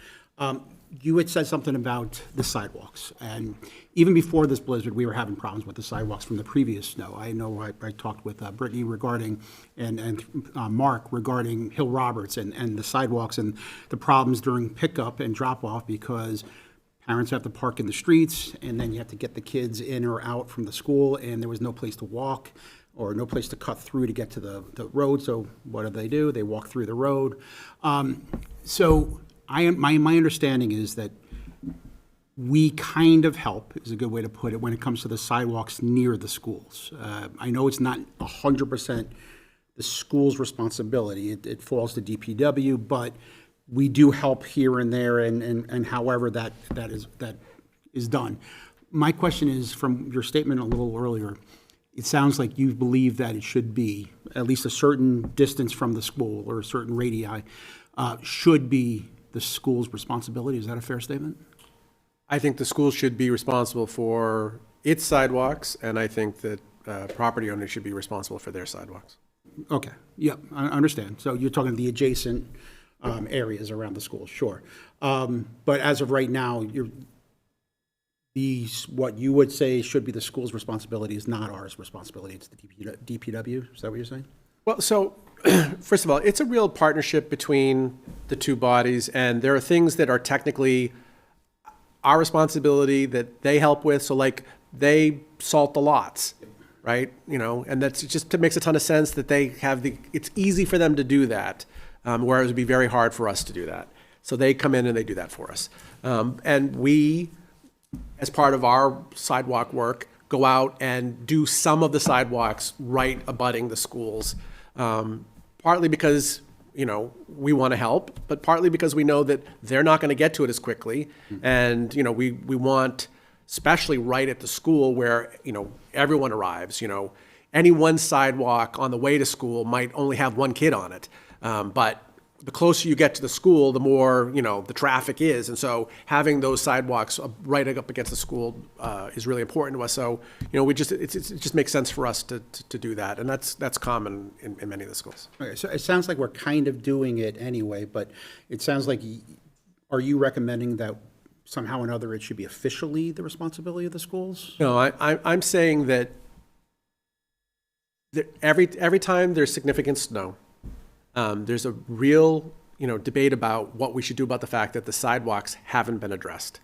You had said something about the sidewalks, and even before this blizzard, we were having problems with the sidewalks from the previous snow. I know I talked with Brittany regarding, and Mark regarding Hill Roberts and the sidewalks and the problems during pickup and drop-off, because parents have to park in the streets, and then you have to get the kids in or out from the school, and there was no place to walk or no place to cut through to get to the road. So what do? They walk through the road. So my understanding is that we kind of help, is a good way to put it, when it comes to the sidewalks near the schools. I know it's not 100% the school's responsibility. It falls to DPW, but we do help here and there, and however that is done. My question is, from your statement a little earlier, it sounds like you believe that it should be at least a certain distance from the school, or a certain radii should be the school's responsibility. Is that a fair statement? I think the school should be responsible for its sidewalks, and I think that property owners should be responsible for their sidewalks. Okay, yep, I understand. So you're talking the adjacent areas around the school, sure. But as of right now, what you would say should be the school's responsibility is not ours responsibility, it's the DPW, is that what you're saying? Well, so, first of all, it's a real partnership between the two bodies, and there are things that are technically our responsibility that they help with. So like, they salt the lots, right? And that's just, it makes a ton of sense that they have it's easy for them to do that, whereas it would be very hard for us to do that. So they come in and they do that for us. And we, as part of our sidewalk work, go out and do some of the sidewalks right abutting the schools, partly because, we want to help, but partly because we know that they're not going to get to it as quickly. And, we want, especially right at the school where, everyone arrives, any one sidewalk on the way to school might only have one kid on it. But the closer you get to the school, the more, the traffic is. And so having those sidewalks right up against the school is really important to us. So, it just makes sense for us to do that. And that's common in many of the schools. Okay, so it sounds like we're kind of doing it anyway, but it sounds like, are you recommending that somehow or another it should be officially the responsibility of the schools? No, I'm saying that every time there's significant snow, there's a real, debate about what we should do about the fact that the sidewalks haven't been addressed.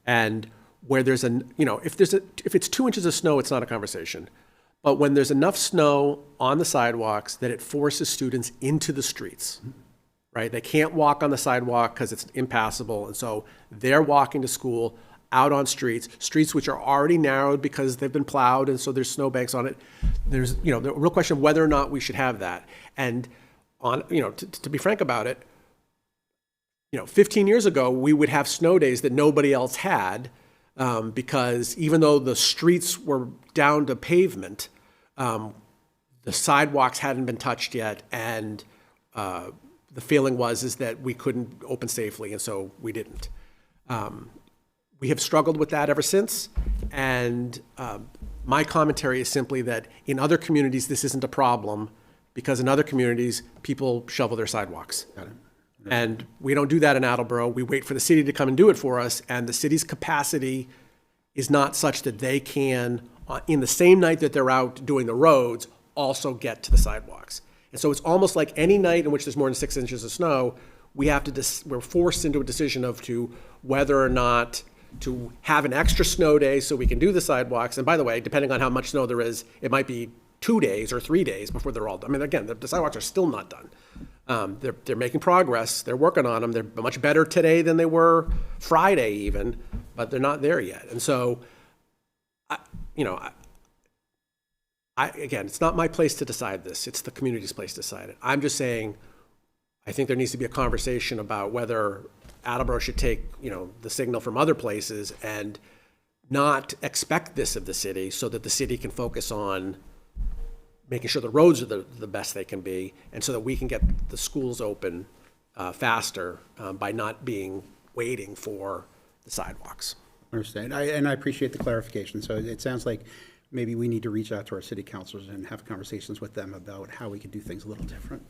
And where there's if it's 2 inches of snow, it's not a conversation. But when there's enough snow on the sidewalks that it forces students into the streets, right? They can't walk on the sidewalk because it's impassable, and so they're walking to school out on streets which are already narrowed because they've been plowed, and so there's snowbanks on it. There's, you know, the real question of whether or not we should have that. And on, you know, to be frank about it, you know, 15 years ago, we would have snow days that nobody else had, because even though the streets were down to pavement, the sidewalks hadn't been touched yet, and the feeling is that we couldn't open safely, and so we didn't. We have struggled with that ever since, and my commentary is simply that in other communities, this isn't a problem, because in other communities, people shovel their sidewalks. And we don't do that in Attleboro. We wait for the city to come and do it for us, and the city's capacity is not such that they can, in the same night that they're out doing the roads, also get to the sidewalks. And so it's almost like any night in which there's more than 6 inches of snow, we're forced into a decision of whether or not to have an extra snow day so we can do the sidewalks. And by the way, depending on how much snow there is, it might be 2 days or 3 days before they're all done. I mean, again, the sidewalks are still not done. They're making progress. They're working on them. They're much better today than they were Friday even, but they're not there yet. And so, again, it's not my place to decide this. It's the community's place to decide it. I'm just saying, I think there needs to be a conversation about whether Attleboro should take, you know, the signal from other places and not expect this of the city, so that the city can focus on making sure the roads are the best they can be, and so that we can get the schools open faster by not waiting for the sidewalks. Understand. And I appreciate the clarification. So it sounds like maybe we need to reach out to our city councilors and have conversations with them about how we could do things a little different.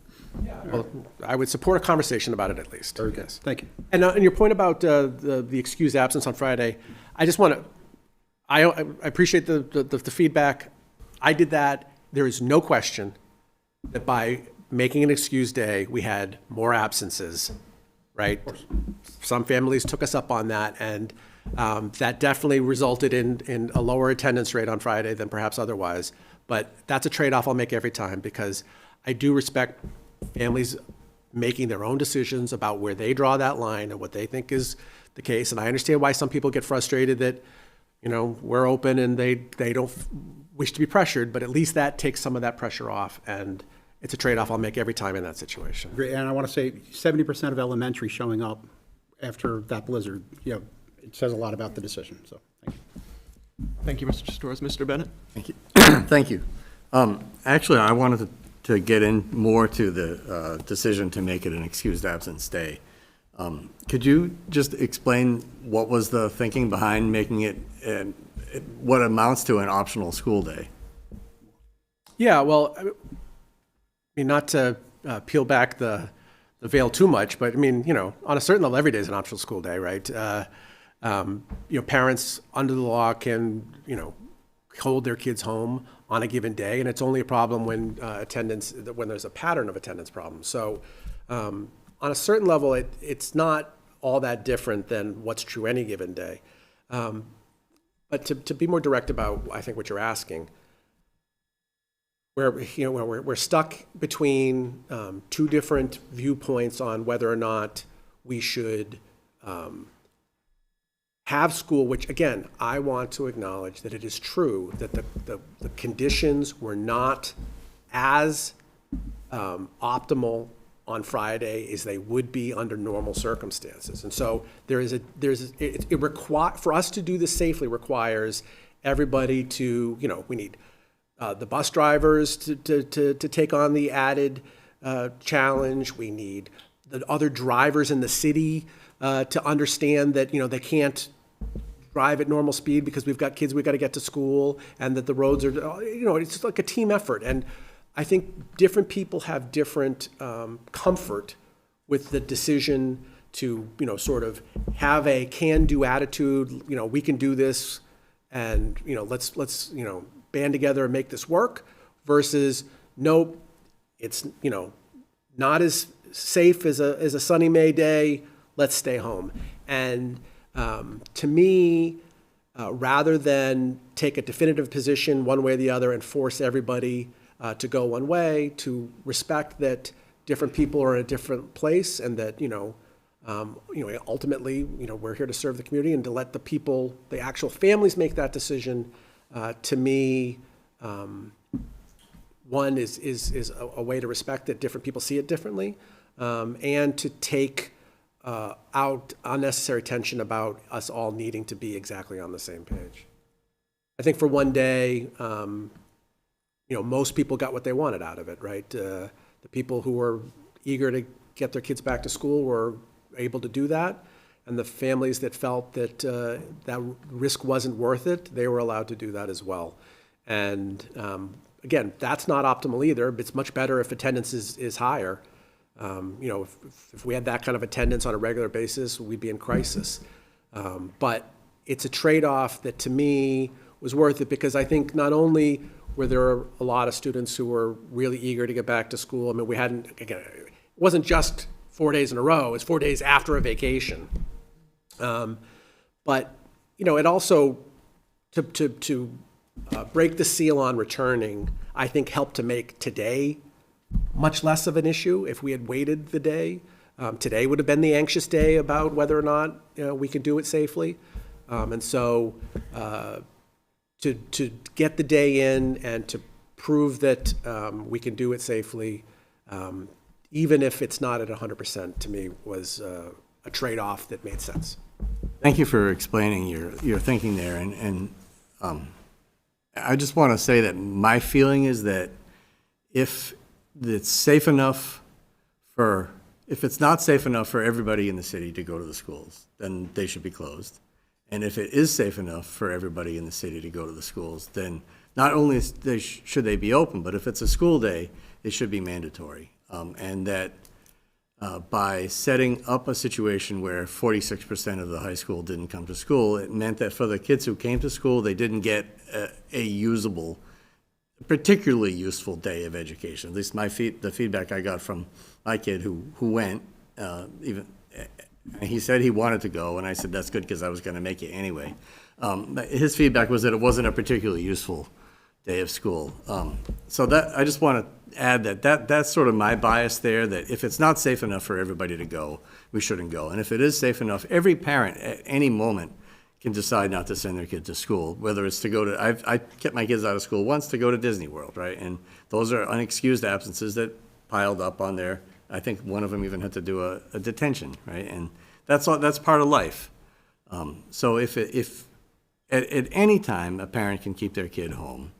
Well, I would support a conversation about it at least. Very good. Thank you. And your point about the excused absence on Friday, I just want to, I appreciate the feedback. I did that. There is no question that by making an excused day, we had more absences, right? Some families took us up on that, and that definitely resulted in a lower attendance rate on Friday than perhaps otherwise. But that's a trade-off I'll make every time, because I do respect families making their own decisions about where they draw that line and what they think is the case. And I understand why some people get frustrated that, you know, we're open and they don't wish to be pressured, but at least that takes some of that pressure off. And it's a trade-off I'll make every time in that situation. Great. And I want to say 70% of elementary showing up after that blizzard, you know, it says a lot about the decision. So thank you. Thank you, Mr. Storrs. Mr. Bennett? Thank you. Thank you. Actually, I wanted to get in more to the decision to make it an excused absence day. Could you just explain what was the thinking behind making it what amounts to an optional school day? Yeah, well, I mean, not to peel back the veil too much, but I mean, you know, on a certain level, every day is an optional school day, right? You know, parents under the law can, you know, hold their kids home on a given day, and it's only a problem when when there's a pattern of attendance problems. So on a certain level, it's not all that different than what's true any given day. But to be more direct about, I think, what you're asking, we're stuck between two different viewpoints on whether or not we should have school, which, again, I want to acknowledge that it is true that the conditions were not as optimal on Friday as they would be under normal circumstances. And so for us to do this safely requires everybody to, you know, we need the bus drivers to take on the added challenge. We need the other drivers in the city to understand that, you know, they can't drive at normal speed because we've got kids we've got to get to school, and that the roads are, you know, it's just like a team effort. And I think different people have different comfort with the decision to, you know, sort of have a can-do attitude. You know, we can do this, and, you know, let's you know, band together and make this work, versus nope, it's, you know, not as safe as a sunny May day, let's stay home. And to me, rather than take a definitive position one way or the other and force everybody to go one way, to respect that different people are at a different place, and that, ultimately, we're here to serve the community, and to let the people, the actual families make that decision, to me, one is a way to respect that different people see it differently, and to take out unnecessary tension about us all needing to be exactly on the same page. I think for one day, most people got what they wanted out of it, right? The people who were eager to get their kids back to school were able to do that, and the families that felt that that risk wasn't worth it, they were allowed to do that as well. And again, that's not optimal either. It's much better if attendance is higher. If we had that kind of attendance on a regular basis, we'd be in crisis. But it's a trade-off that, to me, was worth it, because I think not only were there a lot of students who were really eager to get back to school. I mean, it wasn't just 4 days in a row, it was 4 days after a vacation. But, it also, to break the seal on returning, I think helped to make today much less of an issue. If we had waited the day, today would have been the anxious day about whether or not we could do it safely. And so to get the day in and to prove that we can do it safely, even if it's not at 100%, to me was a trade-off that made sense. Thank you for explaining your thinking there. And I just want to say that my feeling is that if it's not safe enough for everybody in the city to go to the schools, then they should be closed. And if it is safe enough for everybody in the city to go to the schools, then not only should they be open, but if it's a school day, it should be mandatory. And that by setting up a situation where 46% of the high school didn't come to school, it meant that for the kids who came to school, they didn't get a usable, particularly useful day of education. At least the feedback I got from my kid who went, he said he wanted to go, and I said that's good because I was going to make it anyway. But his feedback was that it wasn't a particularly useful day of school. So that I just want to add that's sort of my bias there, that if it's not safe enough for everybody to go, we shouldn't go. And if it is safe enough, every parent at any moment can decide not to send their kid to school, whether it's to go to, I kept my kids out of school once to go to Disney World, right? And those are unexcused absences that piled up on there. I think one of them even had to do a detention, right? And that's part of life. So if at any time a parent can keep their kid home,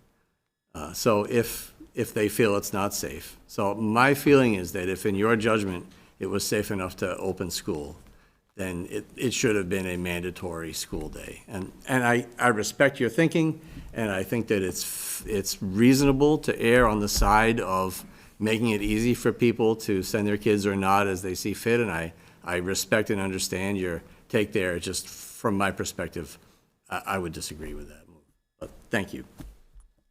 so if they feel it's not safe. So my feeling is that if in your judgment it was safe enough to open school, then it should have been a mandatory school day. And I respect your thinking, and I think that it's reasonable to err on the side of making it easy for people to send their kids or not as they see fit, and I respect and understand your take there. Just from my perspective, I would disagree with that move. But thank you.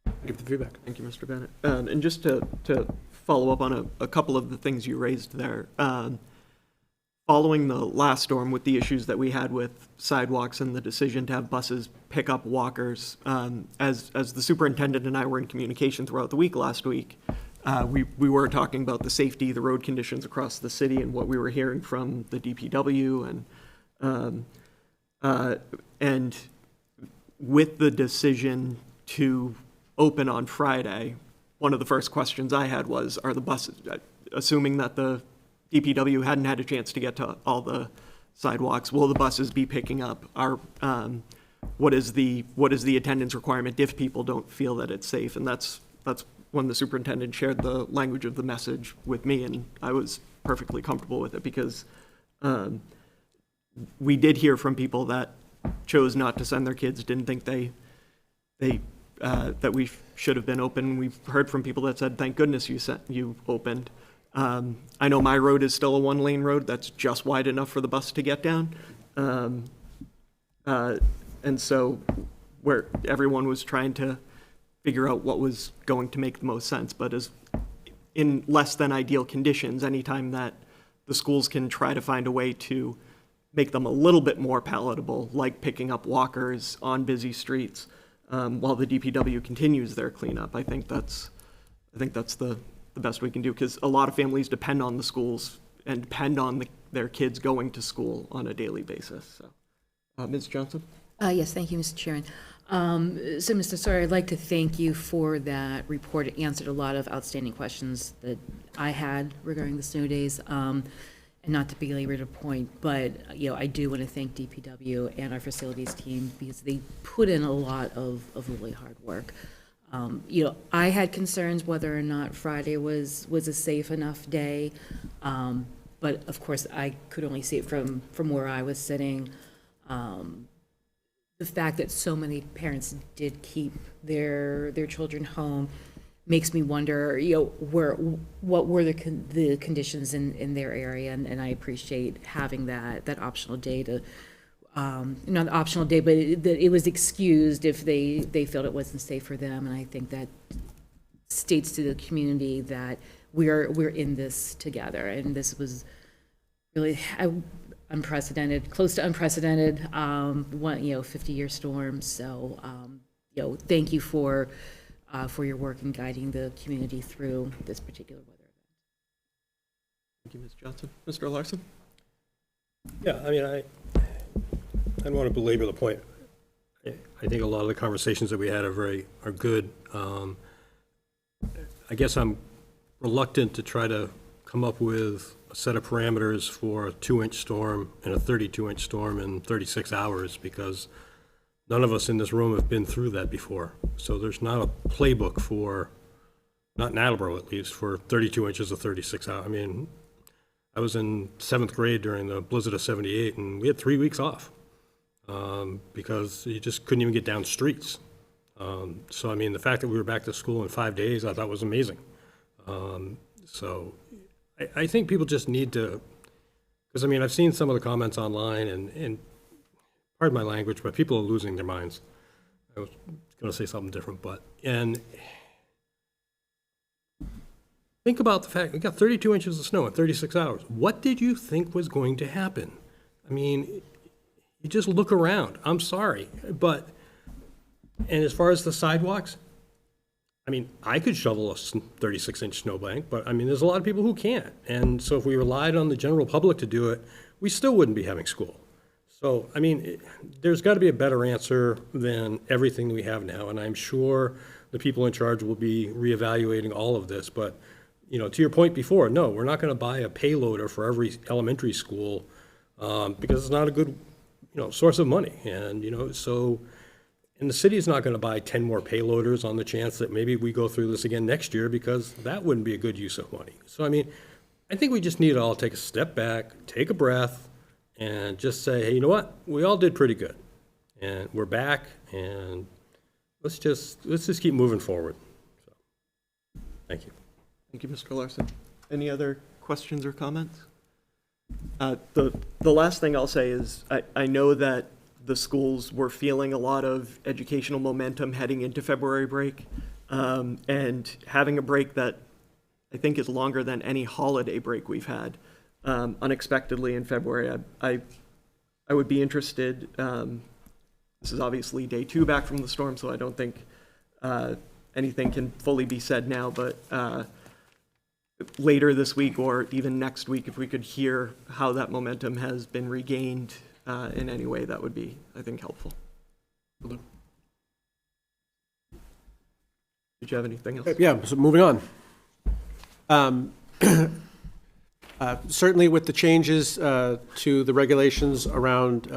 Thank you for the feedback. Thank you, Mr. Bennett. And just to follow up on a couple of the things you raised there, following the last storm with the issues that we had with sidewalks and the decision to have buses pick up walkers, as the superintendent and I were in communication throughout the week last week, we were talking about the safety, the road conditions across the city, and what we were hearing from the DPW, and with the decision to open on Friday, one of the first questions I had was, are the buses, assuming that the DPW hadn't had a chance to get to all the sidewalks, will the buses be picking up? What is the attendance requirement if people don't feel that it's safe? And that's when the superintendent shared the language of the message with me, and I was perfectly comfortable with it, because we did hear from people that chose not to send their kids, didn't think that we should have been open. We've heard from people that said, thank goodness you opened. I know my road is still a one-lane road that's just wide enough for the bus to get down. And so where everyone was trying to figure out what was going to make the most sense, but as in less than ideal conditions, anytime that the schools can try to find a way to make them a little bit more palatable, like picking up walkers on busy streets, while the DPW continues their cleanup, I think that's the the best we can do, because a lot of families depend on the schools and depend on their kids going to school on a daily basis. So, Ms. Johnson? Yes, thank you, Mr. Chairman. So, Mr. Sawyer, I'd like to thank you for that report. It answered a lot of outstanding questions that I had regarding the snow days. And not to belabor the point, but, I do want to thank DPW and our facilities team because they put in a lot of really hard work. I had concerns whether or not Friday was a safe enough day. But of course, I could only see it from where I was sitting. The fact that so many parents did keep their children home makes me wonder, what were the conditions in their area, and I appreciate having that optional day to, not the optional day, but that it was excused if they felt it wasn't safe for them, and I think that states to the community that we're in this together, and this was really unprecedented, close to unprecedented, 50-year storm. So, thank you for your work in guiding the community through this particular weather event. Thank you, Ms. Johnson. Mr. Larson? Yeah, I don't want to belabor the point. I think a lot of the conversations that we had are good. I guess I'm reluctant to try to come up with a set of parameters for a 2-inch storm and a 32-inch storm in 36 hours because none of us in this room have been through that before. So there's not a playbook for, not in Attleboro at least, for 32 inches of 36 hours. I was in 7th grade during the blizzard of 78, and we had 3 weeks off because you just couldn't even get down streets. So, the fact that we were back to school in 5 days, I thought was amazing. So I think people just need to, because I've seen some of the comments online, and pardon my language, but people are losing their minds. I was going to say something different, and think about the fact we got 32 inches of snow in 36 hours. What did you think was going to happen? You just look around. I'm sorry, and as far as the sidewalks, I could shovel a 36-inch snowbank, but there's a lot of people who can't. And so if we relied on the general public to do it, we still wouldn't be having school. So, there's got to be a better answer than everything we have now, and I'm sure the people in charge will be reevaluating all of this. But, to your point before, no, we're not going to buy a payloader for every elementary school because it's not a good, source of money. And, and the city is not going to buy 10 more payloaders on the chance that maybe we go through this again next year because that wouldn't be a good use of money. So, I think we just need to all take a step back, take a breath, and just say, hey, you know what? We all did pretty good, and we're back, and let's just keep moving forward. So, thank you. Thank you, Mr. Larson. Any other questions or comments? The last thing I'll say is I know that the schools were feeling a lot of educational momentum heading into February break, and having a break that I think is longer than any holiday break we've had. Unexpectedly in February. I would be interested, this is obviously day 2 back from the storm, so I don't think anything can fully be said now, but later this week or even next week, if we could hear how that momentum has been regained in any way, that would be, I think, helpful. Did you have anything else? Yeah, so moving on. Certainly with the changes to the regulations around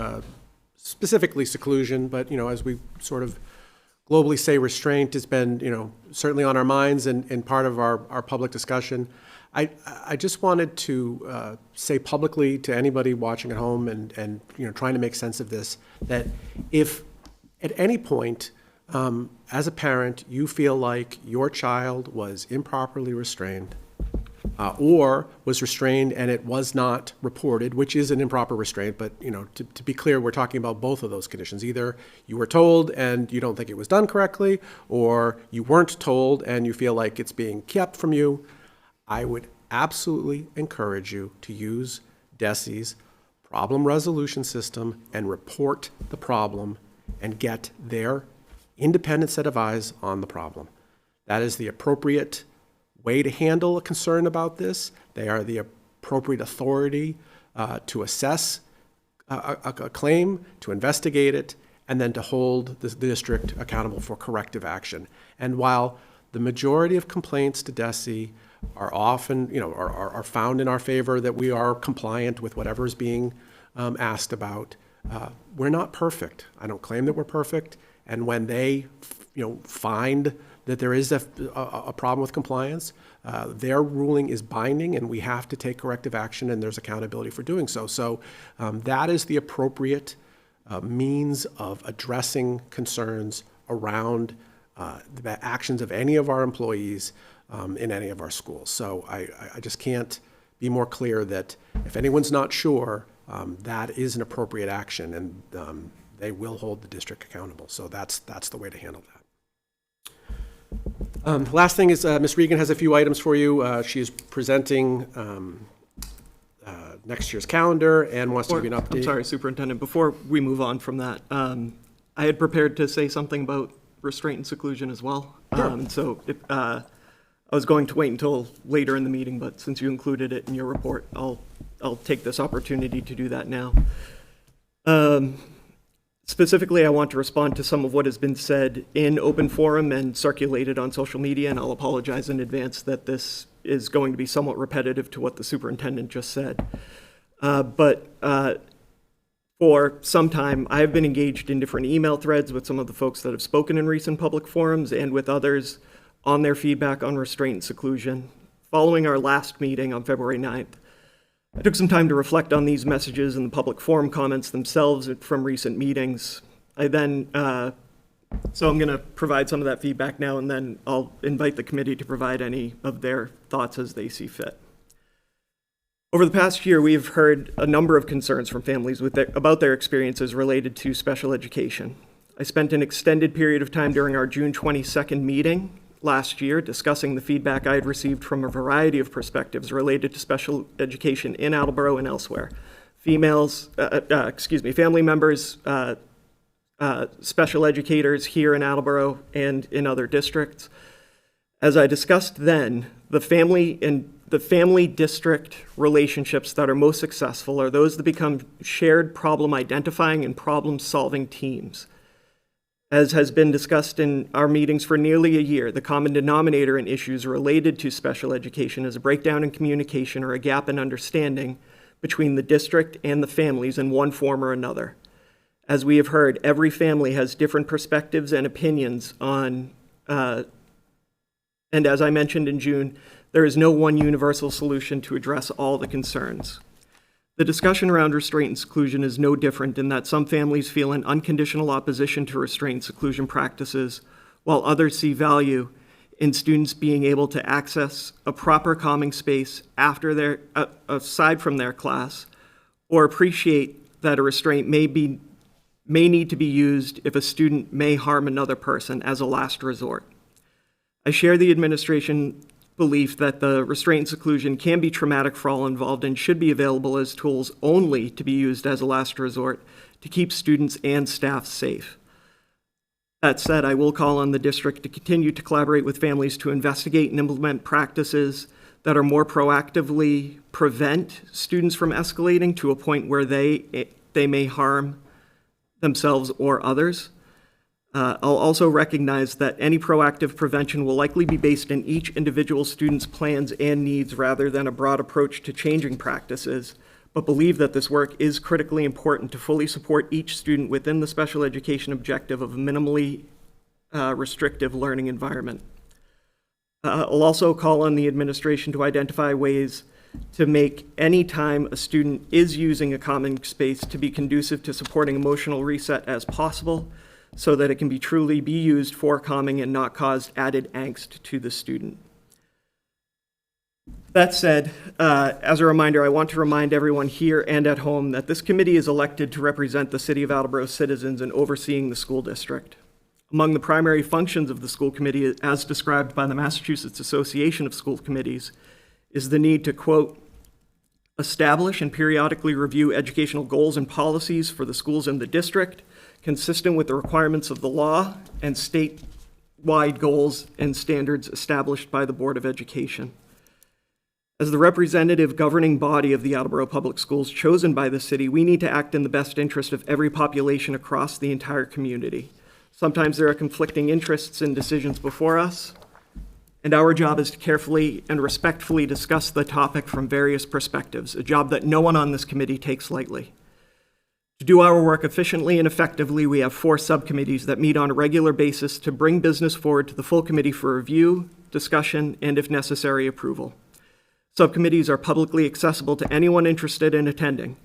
specifically seclusion, but, as we sort of globally say, restraint has been, certainly on our minds and part of our public discussion. I just wanted to say publicly to anybody watching at home and trying to make sense of this, that if at any point as a parent you feel like your child was improperly restrained, or was restrained and it was not reported, which is an improper restraint, but to be clear, we're talking about both of those conditions. Either you were told and you don't think it was done correctly, or you weren't told and you feel like it's being kept from you. I would absolutely encourage you to use DESE's problem resolution system and report the problem and get their independent set of eyes on the problem. That is the appropriate way to handle a concern about this. They are the appropriate authority to assess a claim, to investigate it, and then to hold the district accountable for corrective action. And while the majority of complaints to DESE are often, are found in our favor, that we are compliant with whatever is being asked about, we're not perfect. I don't claim that we're perfect. And when they, find that there is a problem with compliance, their ruling is binding, and we have to take corrective action, and there's accountability for doing so. So that is the appropriate means of addressing concerns around the actions of any of our employees in any of our schools. So I just can't be more clear that if anyone's not sure, that is an appropriate action, and they will hold the district accountable. So that's the way to handle that. Last thing is Ms. Regan has a few items for you. She is presenting next year's calendar and wants to give you an update. I'm sorry, Superintendent, before we move on from that, I had prepared to say something about restraint and seclusion as well. So I was going to wait until later in the meeting, but since you included it in your report, I'll take this opportunity to do that now. Specifically, I want to respond to some of what has been said in open forum and circulated on social media, and I'll apologize in advance that this is going to be somewhat repetitive to what the superintendent just said. But for some time, I have been engaged in different email threads with some of the folks that have spoken in recent public forums and with others on their feedback on restraint and seclusion. Following our last meeting on February 9th, I took some time to reflect on these messages and the public forum comments themselves from recent meetings. So I'm going to provide some of that feedback now, and then I'll invite the committee to provide any of their thoughts as they see fit. Over the past year, we've heard a number of concerns from families about their experiences related to special education. I spent an extended period of time during our June 22nd meeting last year discussing the feedback I had received from a variety of perspectives related to special education in Attleboro and elsewhere. Family members, special educators here in Attleboro and in other districts. As I discussed then, the family district relationships that are most successful are those that become shared problem identifying and problem solving teams. As has been discussed in our meetings for nearly a year, the common denominator in issues related to special education is a breakdown in communication or a gap in understanding between the district and the families in one form or another. As we have heard, every family has different perspectives and opinions on, and as I mentioned in June, there is no one universal solution to address all the concerns. The discussion around restraint and seclusion is no different in that some families feel an unconditional opposition to restraint and seclusion practices, while others see value in students being able to access a proper calming space aside from their class, or appreciate that a restraint may need to be used if a student may harm another person as a last resort. I share the administration belief that the restraint and seclusion can be traumatic for all involved and should be available as tools only to be used as a last resort to keep students and staff safe. That said, I will call on the district to continue to collaborate with families to investigate and implement practices that are more proactively prevent students from escalating to a point where they may harm themselves or others. I'll also recognize that any proactive prevention will likely be based in each individual student's plans and needs rather than a broad approach to changing practices, but believe that this work is critically important to fully support each student within the special education objective of a minimally restrictive learning environment. I'll also call on the administration to identify ways to make any time a student is using a common space to be conducive to supporting emotional reset as possible, so that it can truly be used for calming and not cause added angst to the student. That said, as a reminder, I want to remind everyone here and at home that this committee is elected to represent the City of Attleboro citizens in overseeing the school district. Among the primary functions of the school committee, as described by the Massachusetts Association of School Committees, is the need to, quote, establish and periodically review educational goals and policies for the schools in the district, consistent with the requirements of the law and state district-wide goals and standards established by the Board of Education. As the representative governing body of the Attleboro Public Schools chosen by the city, we need to act in the best interest of every population across the entire community. Sometimes there are conflicting interests in decisions before us, and our job is to carefully and respectfully discuss the topic from various perspectives, a job that no one on this committee takes lightly. To do our work efficiently and effectively, we have 4 subcommittees that meet on a regular basis to bring business forward to the full committee for review, discussion, and if necessary, approval. Subcommittees are publicly accessible to anyone interested in attending.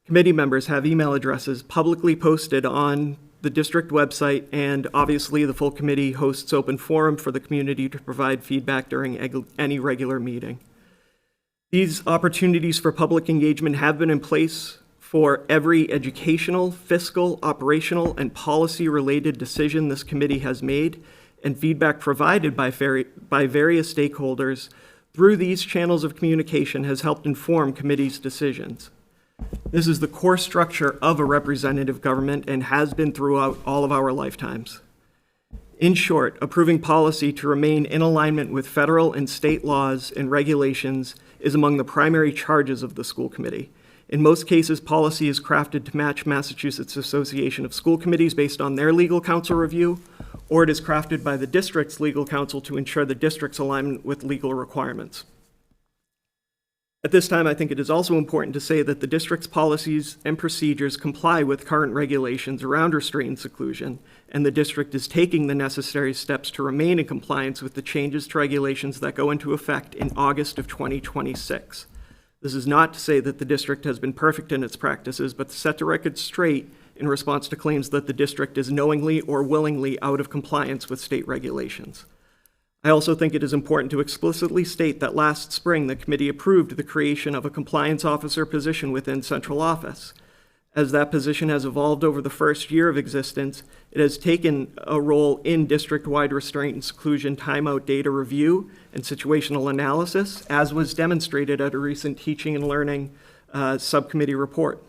Committee members have email addresses publicly posted on the district website, and obviously the full committee hosts open forum for the community to provide feedback during any regular meeting. These opportunities for public engagement have been in place for every educational, fiscal, operational, and policy-related decision this committee has made, and feedback provided by various stakeholders through these channels of communication has helped inform committees' decisions. This is the core structure of a representative government and has been throughout all of our lifetimes. In short, approving policy to remain in alignment with federal and state laws and regulations is among the primary charges of the school committee. In most cases, policy is crafted to match Massachusetts Association of School Committees based on their legal counsel review, or it is crafted by the district's legal counsel to ensure the district's alignment with legal requirements. At this time, I think it is also important to say that the district's policies and procedures comply with current regulations around restraint and seclusion, and the district is taking the necessary steps to remain in compliance with the changes to regulations that go into effect in August of 2026. This is not to say that the district has been perfect in its practices, but to set the record straight in response to claims that the district is knowingly or willingly out of compliance with state regulations. I also think it is important to explicitly state that last spring, the committee approved the creation of a compliance officer position within central office. As that position has evolved over the first year of existence, it has taken a role in district-wide restraint and seclusion timeout data review and situational analysis, as was demonstrated at a recent teaching and learning subcommittee report.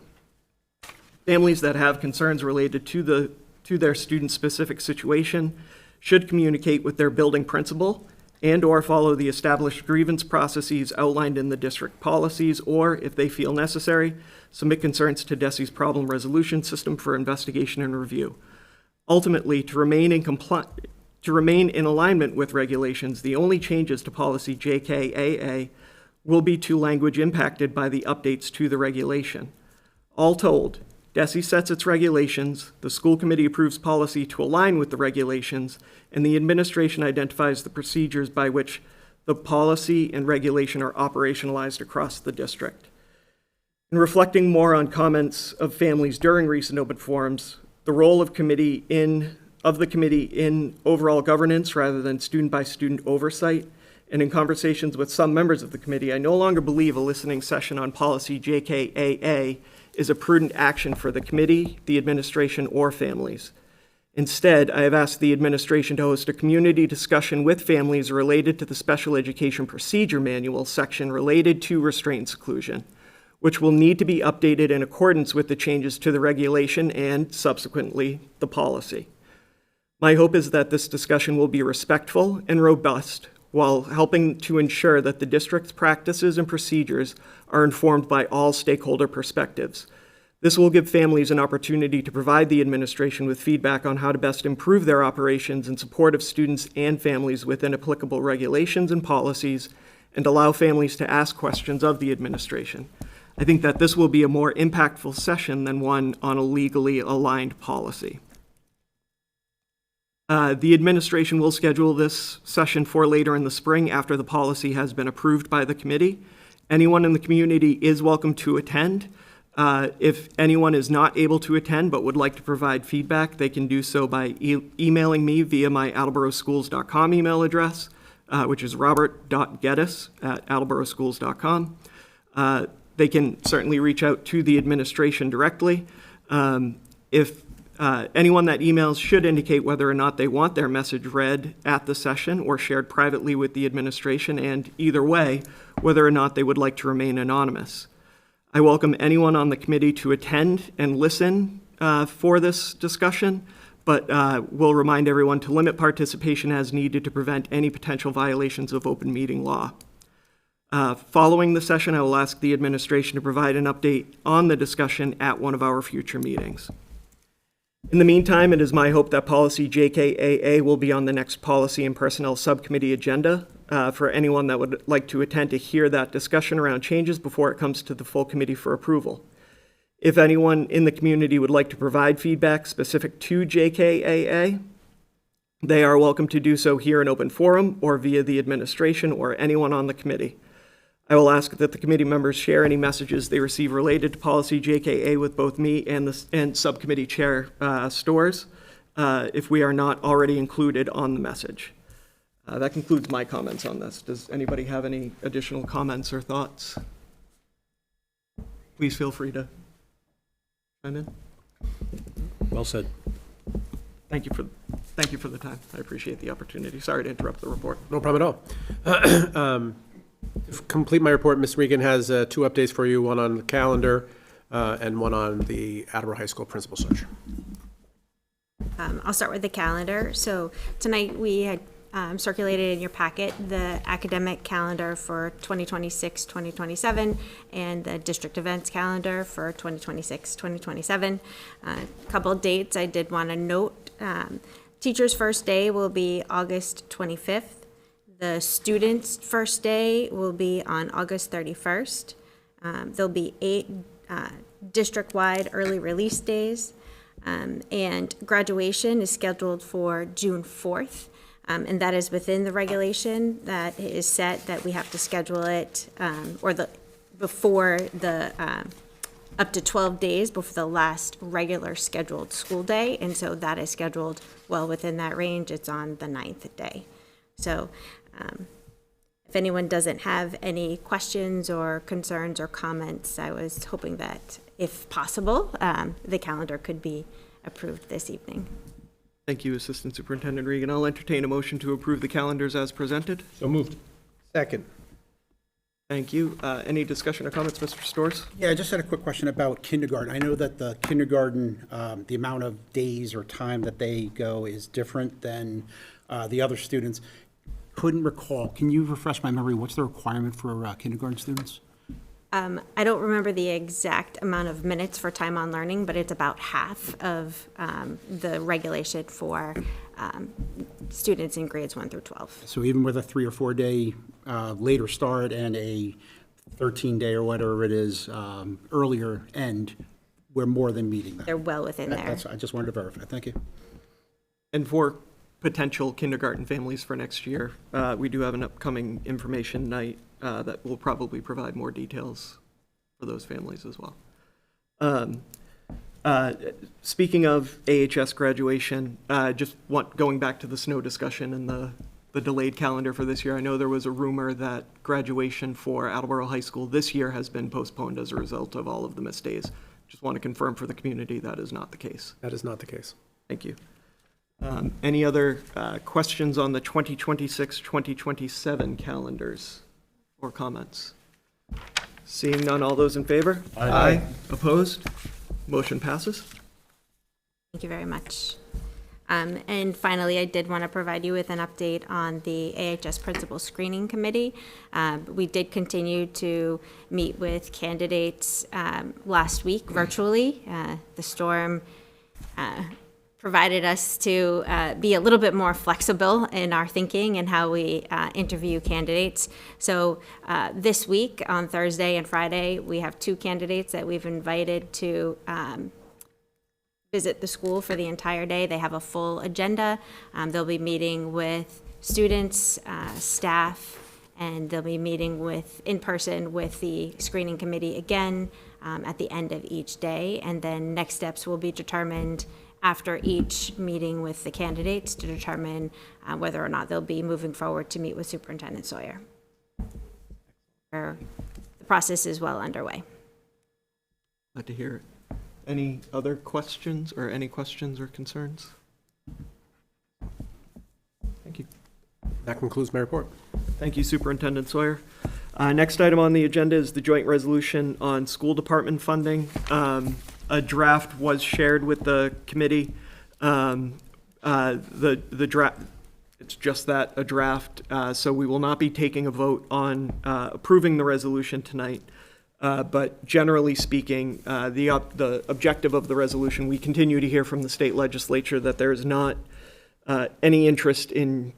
Families that have concerns related to their student-specific situation should communicate with their building principal and/or follow the established grievance processes outlined in the district policies, or, if they feel necessary, submit concerns to DESE's problem resolution system for investigation and review. Ultimately, to remain in alignment with regulations, the only changes to policy JKAA will be to language impacted by the updates to the regulation. All told, DESE sets its regulations, the school committee approves policy to align with the regulations, and the administration identifies the procedures by which the policy and regulation are operationalized across the district. In reflecting more on comments of families during recent open forums, the role of the committee in overall governance rather than student-by-student oversight, and in conversations with some members of the committee, I no longer believe a listening session on policy JKAA is a prudent action for the committee, the administration, or families. Instead, I have asked the administration to host a community discussion with families related to the Special Education Procedure Manual section related to restraint and seclusion, which will need to be updated in accordance with the changes to the regulation and, subsequently, the policy. My hope is that this discussion will be respectful and robust while helping to ensure that the district's practices and procedures are informed by all stakeholder perspectives. This will give families an opportunity to provide the administration with feedback on how to best improve their operations in support of students and families within applicable regulations and policies, and allow families to ask questions of the administration. I think that this will be a more impactful session than one on a legally aligned policy. The administration will schedule this session for later in the spring after the policy has been approved by the committee. Anyone in the community is welcome to attend. If anyone is not able to attend but would like to provide feedback, they can do so by emailing me via my attleborowschools.com email address, which is robert.geddes@attleborowschools.com. They can certainly reach out to the administration directly. If anyone that emails should indicate whether or not they want their message read at the session or shared privately with the administration, and either way, whether or not they would like to remain anonymous. I welcome anyone on the committee to attend and listen for this discussion, but we'll remind everyone to limit participation as needed to prevent any potential violations of open meeting law. Following the session, I will ask the administration to provide an update on the discussion at one of our future meetings. In the meantime, it is my hope that policy JKAA will be on the next Policy and Personnel Subcommittee agenda for anyone that would like to attend to hear that discussion around changes before it comes to the full committee for approval. If anyone in the community would like to provide feedback specific to JKAA, they are welcome to do so here in open forum or via the administration or anyone on the committee. I will ask that the committee members share any messages they receive related to policy JKA with both me and subcommittee chair Storrs if we are not already included on the message. That concludes my comments on this. Does anybody have any additional comments or thoughts? Please feel free to chime in. Well said. Thank you for the time. I appreciate the opportunity. Sorry to interrupt the report. No problem at all. To complete my report, Ms. Regan has 2 updates for you, one on the calendar and one on the Attleboro High School principal search. I'll start with the calendar. So tonight we had circulated in your packet the academic calendar for 2026-2027 and the district events calendar for 2026-2027. A couple of dates I did want to note. Teacher's first day will be August 25th. The students' first day will be on August 31st. There'll be 8 district-wide early release days. And graduation is scheduled for June 4th. And that is within the regulation that is set that we have to schedule it before the up to 12 days before the last regular scheduled school day. And so that is scheduled well within that range. It's on the 9th day. So if anyone doesn't have any questions or concerns or comments, I was hoping that, if possible, the calendar could be approved this evening. Thank you, Assistant Superintendent Regan. I'll entertain a motion to approve the calendars as presented. So moved. Second. Thank you. Any discussion or comments, Mr. Storrs? Yeah, I just had a quick question about kindergarten. I know that the kindergarten, the amount of days or time that they go is different than the other students. Couldn't recall. Can you refresh my memory? What's the requirement for kindergarten students? I don't remember the exact amount of minutes for time on learning, but it's about half of the regulation for students in grades 1 through 12. So even with a 3 or 4 day later start and a 13-day or whatever it is earlier end, we're more than meeting that. They're well within there. I just wanted to verify. Thank you. And for potential kindergarten families for next year, we do have an upcoming information night that will probably provide more details for those families as well. Speaking of AHS graduation, going back to the snow discussion and the delayed calendar for this year, I know there was a rumor that graduation for Attleboro High School this year has been postponed as a result of all of the missed days. Just want to confirm for the community that is not the case. That is not the case. Thank you. Any other questions on the 2026-2027 calendars or comments? Seeing none, all those in favor? Aye. Opposed? Motion passes. Thank you very much. And finally, I did want to provide you with an update on the AHS Principal Screening Committee. We did continue to meet with candidates last week virtually. The storm provided us to be a little bit more flexible in our thinking and how we interview candidates. So this week, on Thursday and Friday, we have 2 candidates that we've invited to visit the school for the entire day. They have a full agenda. They'll be meeting with students, staff, and they'll be meeting in person with the screening committee again at the end of each day. And then next steps will be determined after each meeting with the candidates to determine whether or not they'll be moving forward to meet with Superintendent Sawyer. The process is well underway. Glad to hear it. Any other questions or concerns? Thank you. That concludes my report. Thank you, Superintendent Sawyer. Next item on the agenda is the joint resolution on school department funding. A draft was shared with the committee The draft, it's just that, a draft, so we will not be taking a vote on approving the resolution tonight. But generally speaking, the objective of the resolution, we continue to hear from the state legislature that there is not any interest in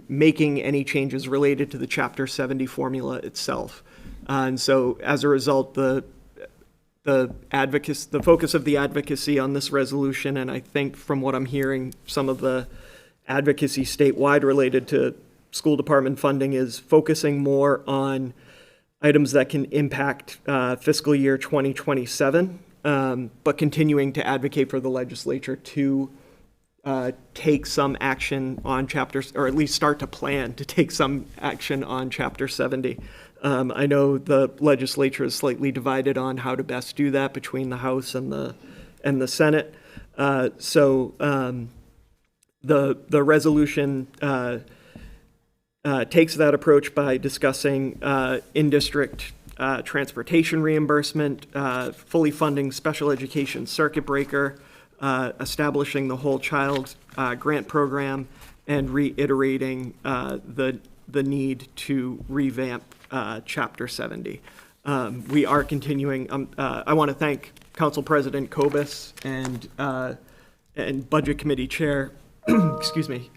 making any changes related to the Chapter 70 formula itself. And so as a result, the focus of the advocacy on this resolution, and I think from what I'm hearing, some of the advocacy statewide related to school department funding, is focusing more on items that can impact fiscal year 2027, but continuing to advocate for the legislature to take some action on chapters, or at least start to plan to take some action on Chapter 70. I know the legislature is slightly divided on how to best do that between the House and the Senate. The resolution takes that approach by discussing in-district transportation reimbursement, fully funding special education circuit breaker, establishing the whole child grant program, and reiterating the need to revamp Chapter 70. We are continuing. I want to thank Council President Kobus and Budget Committee Chair, excuse me,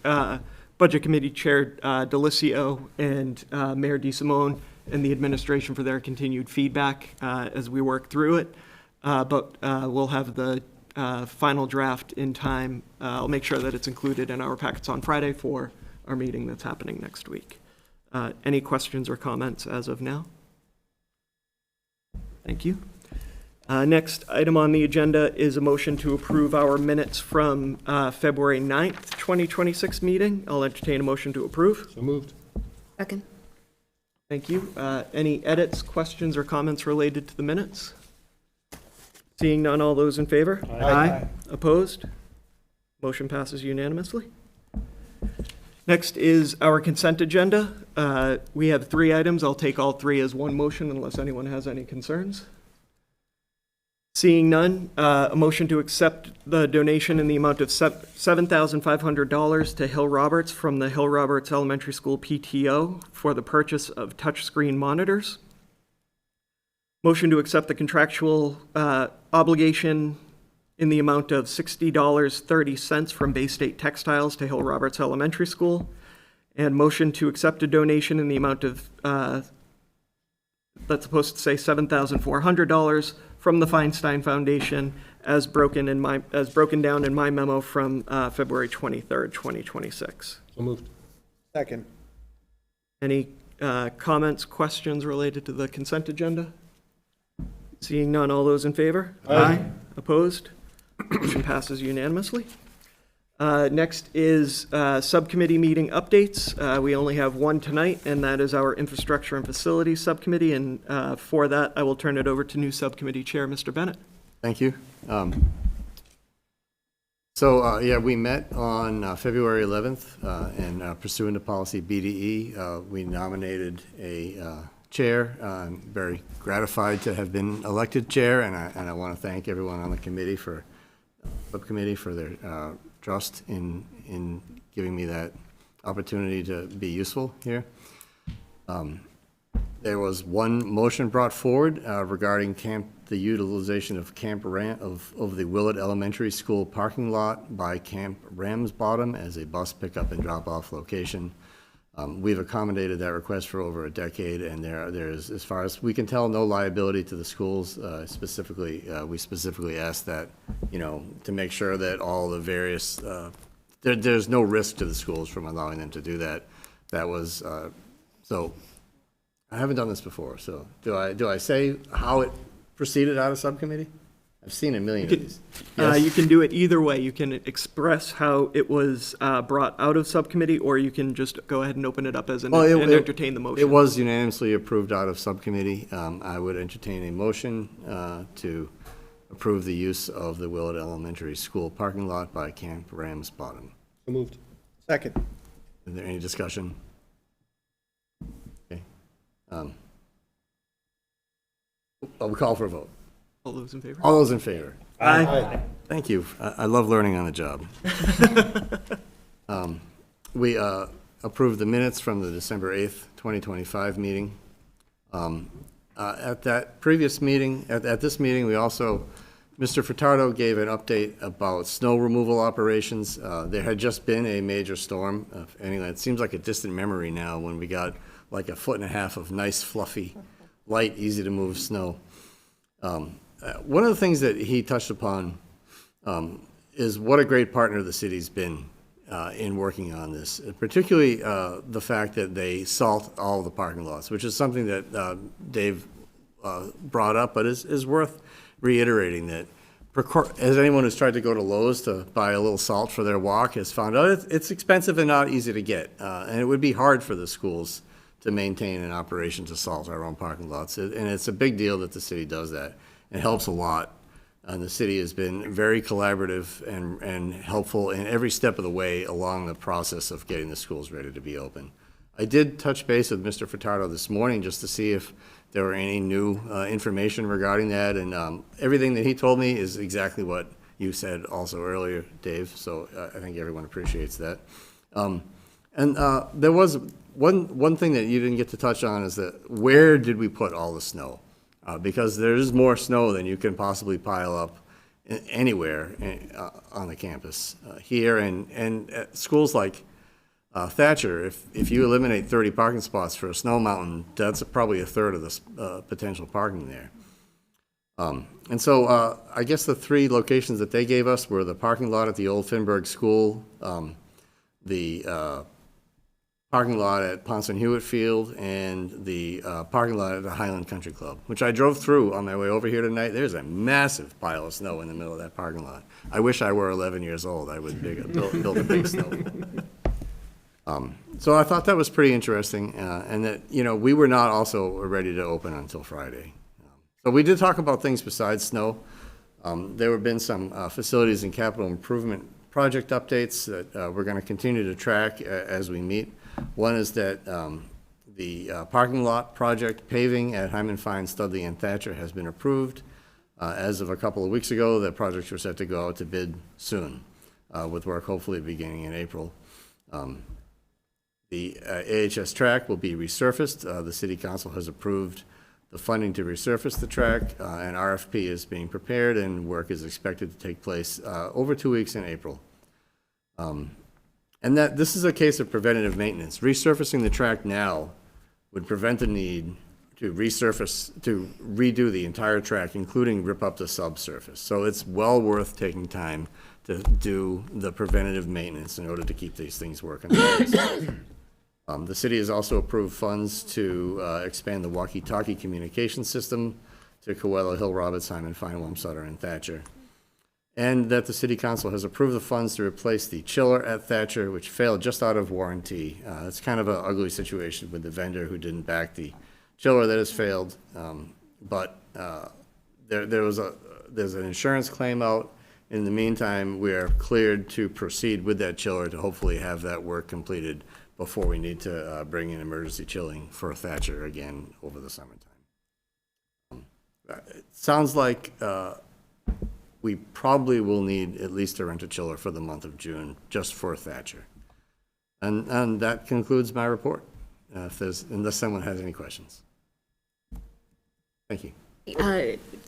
Budget Committee Chair Delicio and Mayor DeSimone and the administration for their continued feedback as we work through it. But we'll have the final draft in time. I'll make sure that it's included in our packets on Friday for our meeting that's happening next week. Any questions or comments as of now? Thank you. Next item on the agenda is a motion to approve our minutes from February 9th, 2026 meeting. I'll entertain a motion to approve. So moved. Second. Thank you. Any edits, questions, or comments related to the minutes? Seeing none, all those in favor? Aye. Opposed? Motion passes unanimously. Next is our consent agenda. We have 3 items. I'll take all 3 as one motion unless anyone has any concerns. Seeing none, a motion to accept the donation in the amount of $7,500 to Hill Roberts from the Hill Roberts Elementary School PTO for the purchase of touchscreen monitors. Motion to accept the contractual obligation in the amount of $60.30 from Bay State Textiles to Hill Roberts Elementary School. And motion to accept a donation in the amount of, that's supposed to say $7,400 from the Feinstein Foundation as broken down in my memo from February 23rd, 2026. So moved. Second. Any comments, questions related to the consent agenda? Seeing none, all those in favor? Aye. Opposed? Motion passes unanimously. Next is subcommittee meeting updates. We only have one tonight, and that is our Infrastructure and Facilities Subcommittee. And for that, I will turn it over to new subcommittee chair, Mr. Bennett. Thank you. Yeah, we met on February 11th, and pursuant to policy BDE, we nominated a chair. I'm very gratified to have been elected chair, and I want to thank everyone on the subcommittee for their trust in giving me that opportunity to be useful here. There was one motion brought forward regarding the utilization of of the Willett Elementary School parking lot by Camp Ramsbottom as a bus pickup and drop-off location. We've accommodated that request for over a decade, and there's, as far as we can tell, no liability to the schools. We specifically asked that, to make sure that all the various, there's no risk to the schools from allowing them to do that. That was, so I haven't done this before, so do I say how it proceeded out of subcommittee? I've seen a million of these. Yes? You can do it either way. You can express how it was brought out of subcommittee, or you can just go ahead and open it up as and entertain the motion. It was unanimously approved out of subcommittee. I would entertain a motion to approve the use of the Willett Elementary School parking lot by Camp Ramsbottom. So moved. Second. Is there any discussion? Okay. I'll call for a vote. All those in favor? All those in favor? Aye. Thank you. I love learning on the job. We approved the minutes from the December 8th, 2025 meeting. At that previous meeting, at this meeting, we also, Mr. Furtado gave an update about snow removal operations. There had just been a major storm. Anyway, it seems like a distant memory now when we got like 1.5 feet of nice, fluffy, light, easy-to-move snow. One of the things that he touched upon is what a great partner the city's been in working on this, particularly the fact that they salt all the parking lots, which is something that Dave brought up, but is worth reiterating that as anyone who's tried to go to Lowe's to buy a little salt for their walk has found out it's expensive and not easy to get. And it would be hard for the schools to maintain an operation to salt our own parking lots. And it's a big deal that the city does that. It helps a lot. And the city has been very collaborative and helpful in every step of the way along the process of getting the schools ready to be open. I did touch base with Mr. Furtado this morning just to see if there were any new information regarding that, and everything that he told me is exactly what you said also earlier, Dave, so I think everyone appreciates that. There was one thing that you didn't get to touch on is that where did we put all the snow? Because there's more snow than you can possibly pile up anywhere on the campus. Here and at schools like Thatcher, if you eliminate 30 parking spots for a snow mountain, that's probably 1/3 of the potential parking there. And so I guess the 3 locations that they gave us were the parking lot at the old Finberg School, the parking lot at Ponson Hewitt Field, and the parking lot at the Highland Country Club, which I drove through on my way over here tonight. There's a massive pile of snow in the middle of that parking lot. I wish I were 11 years old. I would build a big snow. So I thought that was pretty interesting, and that, we were not also ready to open until Friday. So we did talk about things besides snow. There have been some facilities and capital improvement project updates that we're going to continue to track as we meet. One is that the parking lot project paving at Hyman Fine, Studley, and Thatcher has been approved. As of a couple of weeks ago, the projects were set to go out to bid soon, with work hopefully beginning in April. The AHS track will be resurfaced. The City Council has approved the funding to resurface the track. An RFP is being prepared, and work is expected to take place over 2 weeks in April. And that this is a case of preventative maintenance. Resurfacing the track now would prevent the need to redo the entire track, including rip up the subsurface. So it's well worth taking time to do the preventative maintenance in order to keep these things working. The city has also approved funds to expand the walkie-talkie communication system to Coelho, Hill, Roberts, Hyman, Fine, Wamsutter, and Thatcher. And that the City Council has approved the funds to replace the chiller at Thatcher, which failed just out of warranty. It's kind of an ugly situation with the vendor who didn't back the chiller that has failed. But there's an insurance claim out. In the meantime, we are cleared to proceed with that chiller to hopefully have that work completed before we need to bring in emergency chilling for Thatcher again over the summertime. It sounds like we probably will need at least to rent a chiller for the month of June, just for Thatcher. And that concludes my report, unless someone has any questions. Thank you.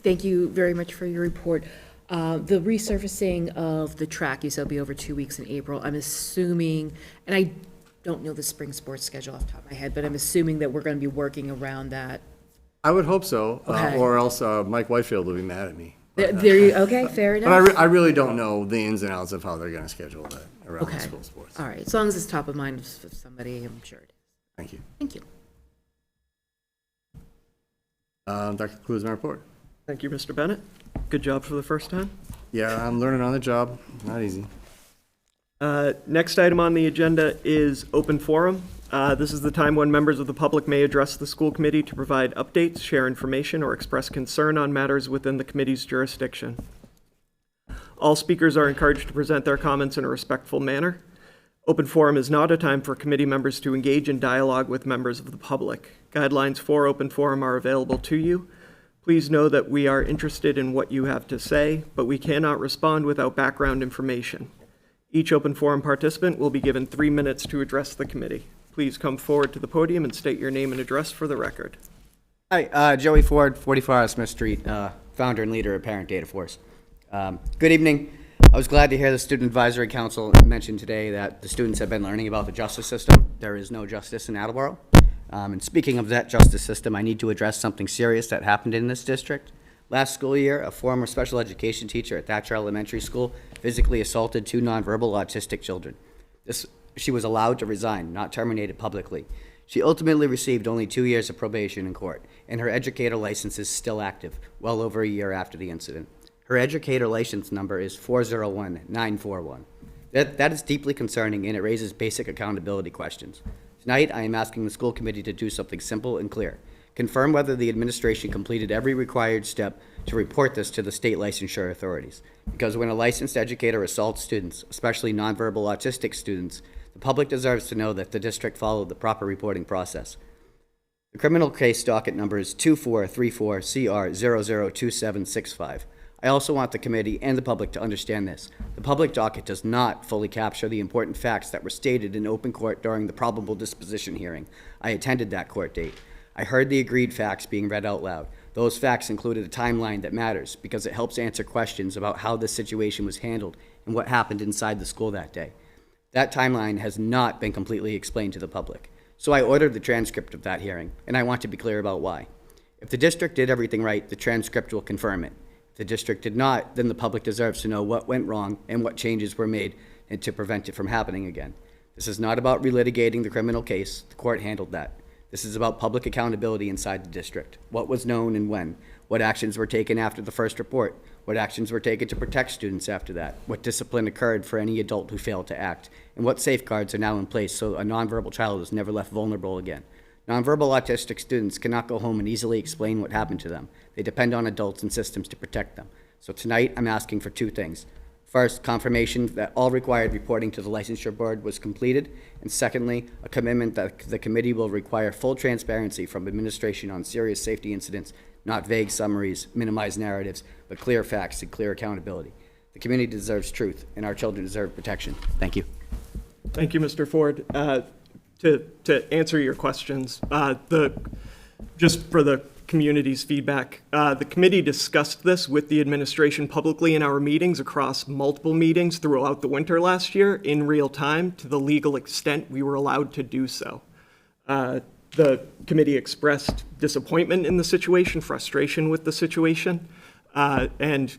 Thank you very much for your report. The resurfacing of the track, you said will be over 2 weeks in April. I'm assuming, and I don't know the spring sports schedule off the top of my head, but I'm assuming that we're going to be working around that. I would hope so, Okay. or else Mike Whitefield will be mad at me. Okay, fair enough. But I really don't know the ins and outs of how they're going to schedule that around the school sports. All right, as long as it's top of mind for somebody, I'm sure it is. Thank you. Thank you. That concludes my report. Thank you, Mr. Bennett. Good job for the first time. Yeah, I'm learning on the job. Not easy. Next item on the agenda is open forum. This is the time when members of the public may address the school committee to provide updates, share information, or express concern on matters within the committee's jurisdiction. All speakers are encouraged to present their comments in a respectful manner. Open forum is not a time for committee members to engage in dialogue with members of the public. Guidelines for open forum are available to you. Please know that we are interested in what you have to say, but we cannot respond without background information. Each open forum participant will be given 3 minutes to address the committee. Please come forward to the podium and state your name and address for the record. Hi, Joey Ford, 44 Smith Street, founder and leader of Parent Data Force. Good evening. I was glad to hear the Student Advisory Council mention today that the students have been learning about the justice system. There is no justice in Attleboro. And speaking of that justice system, I need to address something serious that happened in this district. Last school year, a former special education teacher at Thatcher Elementary School physically assaulted 2 nonverbal autistic children. She was allowed to resign, not terminated publicly. She ultimately received only 2 years of probation in court, and her educator license is still active, well over a year after the incident. Her educator license number is 401941. That is deeply concerning, and it raises basic accountability questions. Tonight, I am asking the school committee to do something simple and clear. Confirm whether the administration completed every required step to report this to the state licensure authorities. Because when a licensed educator assaults students, especially nonverbal autistic students, the public deserves to know that the district followed the proper reporting process. The criminal case docket number is 2434CR002765. I also want the committee and the public to understand this. The public docket does not fully capture the important facts that were stated in open court during the probable disposition hearing. I attended that court date. I heard the agreed facts being read out loud. Those facts included a timeline that matters because it helps answer questions about how this situation was handled and what happened inside the school that day. That timeline has not been completely explained to the public. So I ordered the transcript of that hearing, and I want to be clear about why. If the district did everything right, the transcript will confirm it. If the district did not, then the public deserves to know what went wrong and what changes were made and to prevent it from happening again. This is not about relitigating the criminal case. The court handled that. This is about public accountability inside the district. What was known and when. What actions were taken after the first report. What actions were taken to protect students after that. What discipline occurred for any adult who failed to act. And what safeguards are now in place so a nonverbal child is never left vulnerable again. Nonverbal autistic students cannot go home and easily explain what happened to them. They depend on adults and systems to protect them. So tonight, I'm asking for 2 things. First, confirmation that all required reporting to the licensure board was completed. And secondly, a commitment that the committee will require full transparency from administration on serious safety incidents, not vague summaries, minimized narratives, but clear facts and clear accountability. The community deserves truth, and our children deserve protection. Thank you. Thank you, Mr. Ford. To answer your questions, just for the community's feedback, the committee discussed this with the administration publicly in our meetings across multiple meetings throughout the winter last year in real time to the legal extent we were allowed to do so. The committee expressed disappointment in the situation, frustration with the situation, and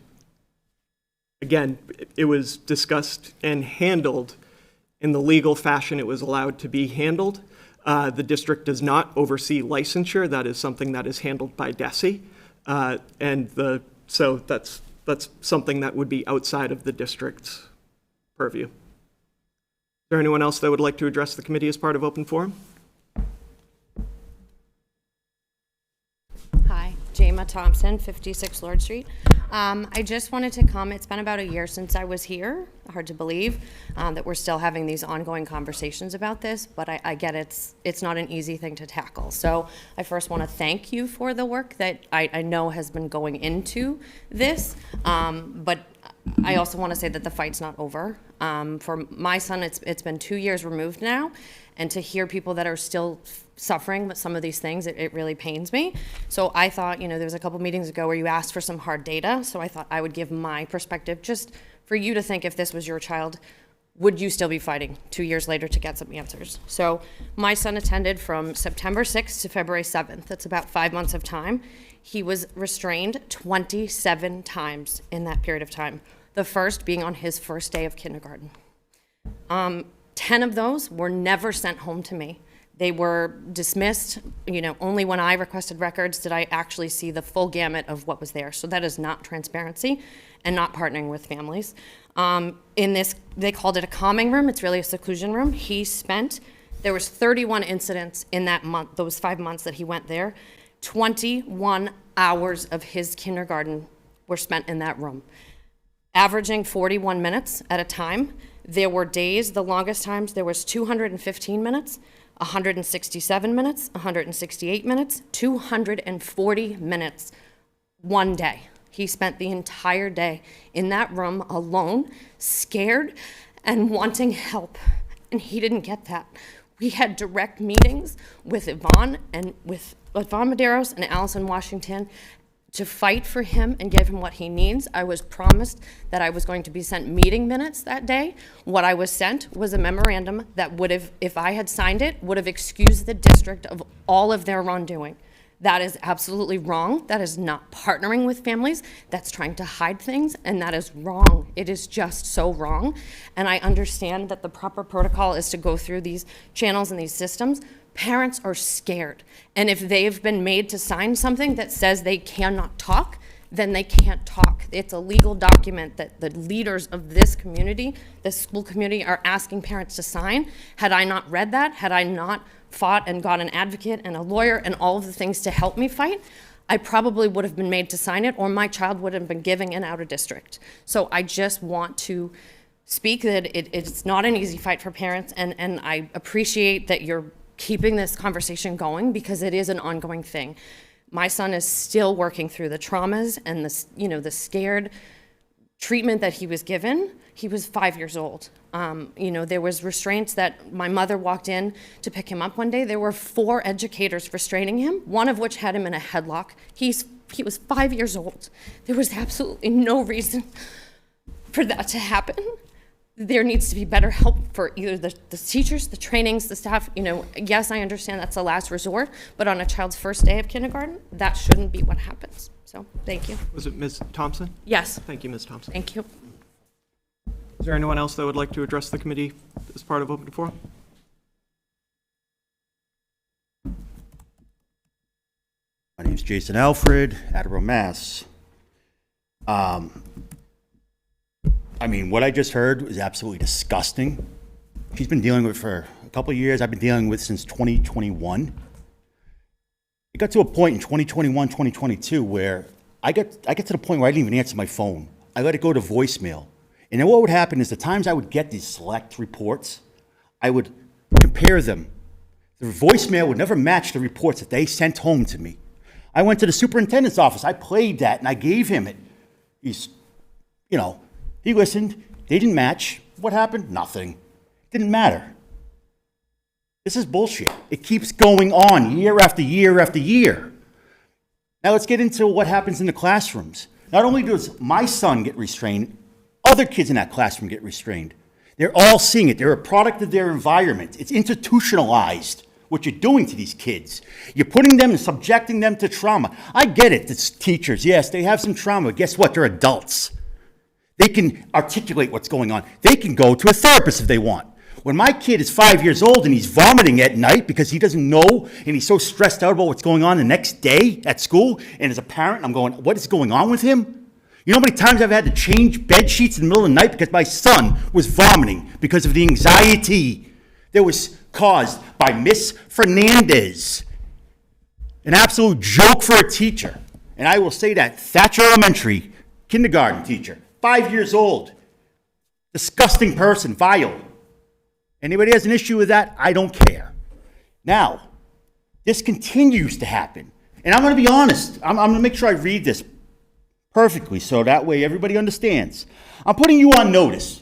again, it was discussed and handled in the legal fashion it was allowed to be handled. The district does not oversee licensure. That is something that is handled by DESE. So that's something that would be outside of the district's purview. Is there anyone else that would like to address the committee as part of open forum? Hi, Jama Thompson, 56 Lord Street. I just wanted to come. It's been about a year since I was here. Hard to believe that we're still having these ongoing conversations about this, but I get it's not an easy thing to tackle. So I first want to thank you for the work that I know has been going into this, but I also want to say that the fight's not over. For my son, it's been 2 years removed now, and to hear people that are still suffering with some of these things, it really pains me. So I thought, there was a couple meetings ago where you asked for some hard data, so I thought I would give my perspective just for you to think if this was your child, would you still be fighting 2 years later to get some answers? So my son attended from September 6th to February 7th. That's about 5 months of time. He was restrained 27 times in that period of time, the first being on his first day of kindergarten. 10 of those were never sent home to me. They were dismissed, only when I requested records did I actually see the full gamut of what was there. So that is not transparency and not partnering with families. In this, they called it a calming room. It's really a seclusion room. There was 31 incidents in that month, those 5 months that he went there. 21 hours of his kindergarten were spent in that room, averaging 41 minutes at a time. There were days, the longest times, there was 215 minutes, 167 minutes, 168 minutes, 240 minutes one day. He spent the entire day in that room alone, scared and wanting help. And he didn't get that. We had direct meetings with Yvonne Medeiros and Allison Washington to fight for him and give him what he needs. I was promised that I was going to be sent meeting minutes that day. What I was sent was a memorandum that would have, if I had signed it, would have excused the district of all of their wrongdoing. That is absolutely wrong. That is not partnering with families. That's trying to hide things, and that is wrong. It is just so wrong. And I understand that the proper protocol is to go through these channels and these systems. Parents are scared. And if they've been made to sign something that says they cannot talk, then they can't talk. It's a legal document that the leaders of this community, the school community, are asking parents to sign. Had I not read that, had I not fought and got an advocate and a lawyer and all of the things to help me fight, I probably would have been made to sign it, or my child would have been given an out of district. So I just want to speak that it's not an easy fight for parents, and I appreciate that you're keeping this conversation going, because it is an ongoing thing. My son is still working through the traumas and the scared treatment that he was given. He was 5 years old. There was restraints that my mother walked in to pick him up one day. There were 4 educators restraining him, one of which had him in a headlock. He was 5 years old. There was absolutely no reason for that to happen. There needs to be better help for either the teachers, the trainings, the staff. Yes, I understand that's a last resort, but on a child's first day of kindergarten, that shouldn't be what happens. So, thank you. Was it Ms. Thompson? Yes. Thank you, Ms. Thompson. Thank you. Is there anyone else that would like to address the committee as part of open forum? My name is Jason Alfred, Attleboro, Mass. What I just heard was absolutely disgusting. She's been dealing with it for a couple of years. I've been dealing with it since 2021. It got to a point in 2021, 2022 where I get to the point where I didn't even answer my phone. I let it go to voicemail. And then what would happen is the times I would get these select reports, I would compare them. The voicemail would never match the reports that they sent home to me. I went to the superintendent's office. I played that and I gave him it. He listened. They didn't match. What happened? Nothing. Didn't matter. This is bullshit. It keeps going on year after year after year. Now let's get into what happens in the classrooms. Not only does my son get restrained, other kids in that classroom get restrained. They're all seeing it. They're a product of their environment. It's institutionalized, what you're doing to these kids. You're putting them and subjecting them to trauma. I get it. It's teachers. Yes, they have some trauma. Guess what? They're adults. They can articulate what's going on. They can go to a therapist if they want. When my kid is 5 years old and he's vomiting at night because he doesn't know and he's so stressed out about what's going on the next day at school, and as a parent, I'm going, what is going on with him? You know how many times I've had to change bed sheets in the middle of the night because my son was vomiting because of the anxiety that was caused by Miss Fernandez. An absolute joke for a teacher. And I will say that Thatcher Elementary kindergarten teacher, 5 years old, disgusting person, vile. Anybody has an issue with that? I don't care. Now, this continues to happen. And I'm going to be honest. I'm going to make sure I read this perfectly so that way everybody understands. I'm putting you on notice.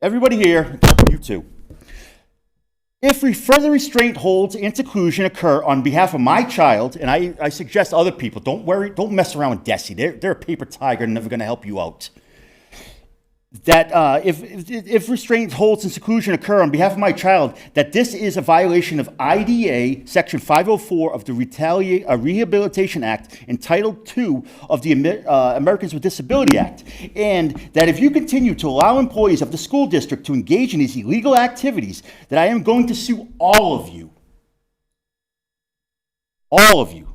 Everybody here, you too. If further restraint holds and seclusion occur on behalf of my child, and I suggest other people, don't worry, don't mess around with Desi. They're a paper tiger and never going to help you out. That if restraint holds and seclusion occur on behalf of my child, that this is a violation of IDA Section 504 of the Rehabilitation Act and Title II of the Americans with Disability Act, and that if you continue to allow employees of the school district to engage in these illegal activities, that I am going to sue all of you. All of you.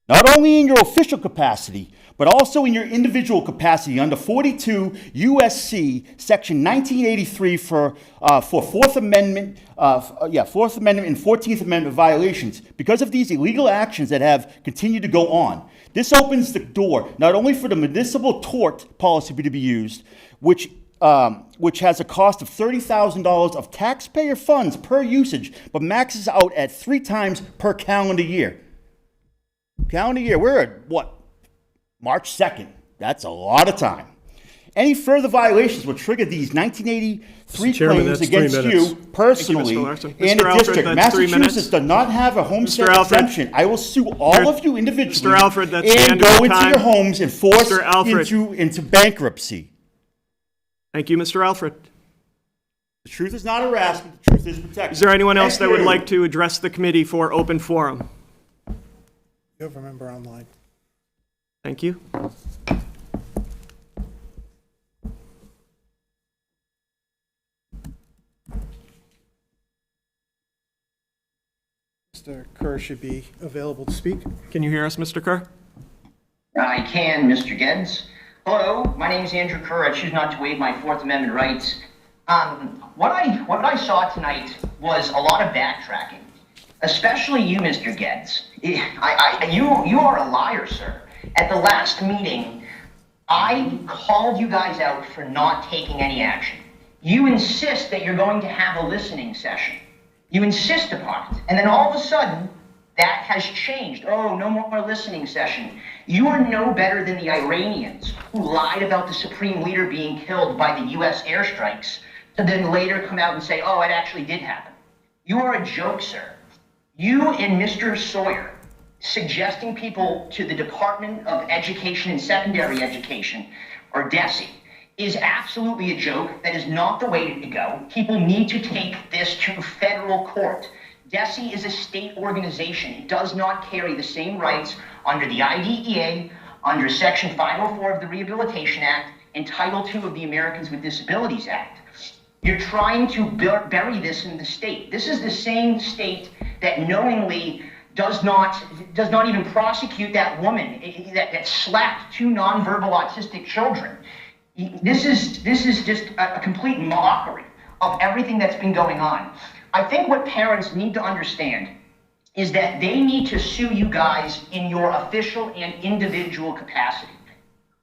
Not only in your official capacity, but also in your individual capacity under 42 U.S.C. Section 1983 for Fourth Amendment, Fourth Amendment and 14th Amendment violations because of these illegal actions that have continued to go on. This opens the door not only for the municipal tort policy to be used, which has a cost of $30,000 of taxpayer funds per usage, but maxes out at 3 times per calendar year. Calendar year, we're at what? March 2nd. That's a lot of time. Any further violations will trigger these 1983 Mr. Chairman, claims that's 3 against minutes. you personally Thank you, Mr. Larson. and Mr. the Alfred, district. that's 3 minutes. Massachusetts does not have a homestead Mr. Alfred. exemption. I will sue all of you individually Mr. Alfred, that's the and end of go your into time. your homes and force Mr. Alfred. into bankruptcy. Thank you, Mr. Alfred. The truth is not harassment. The truth is protection. Is there anyone else that Thank would you. like to address the committee for open forum? You have a member online. Thank you. Mr. Kerr should be available to speak. Can you hear us, Mr. Kerr? I can, Mr. Geddes. Hello, my name is Andrew Kerr. I choose not to waive my Fourth Amendment rights. What I saw tonight was a lot of backtracking, especially you, Mr. Geddes. You are a liar, sir. At the last meeting, I called you guys out for not taking any action. You insist that you're going to have a listening session. You insist upon it. And then all of a sudden, that has changed. Oh, no more listening session. You are no better than the Iranians who lied about the supreme leader being killed by the U.S. airstrikes to then later come out and say, oh, it actually did happen. You are a joke, sir. You and Mr. Sawyer suggesting people to the Department of Education and Secondary Education, or DESE, is absolutely a joke. That is not the way to go. People need to take this to federal court. DESE is a state organization. It does not carry the same rights under the IDEA, under Section 504 of the Rehabilitation Act, and Title II of the Americans with Disabilities Act. You're trying to bury this in the state. This is the same state that knowingly does not even prosecute that woman that slapped 2 nonverbal autistic children. This is just a complete mockery of everything that's been going on. I think what parents need to understand is that they need to sue you guys in your official and individual capacity.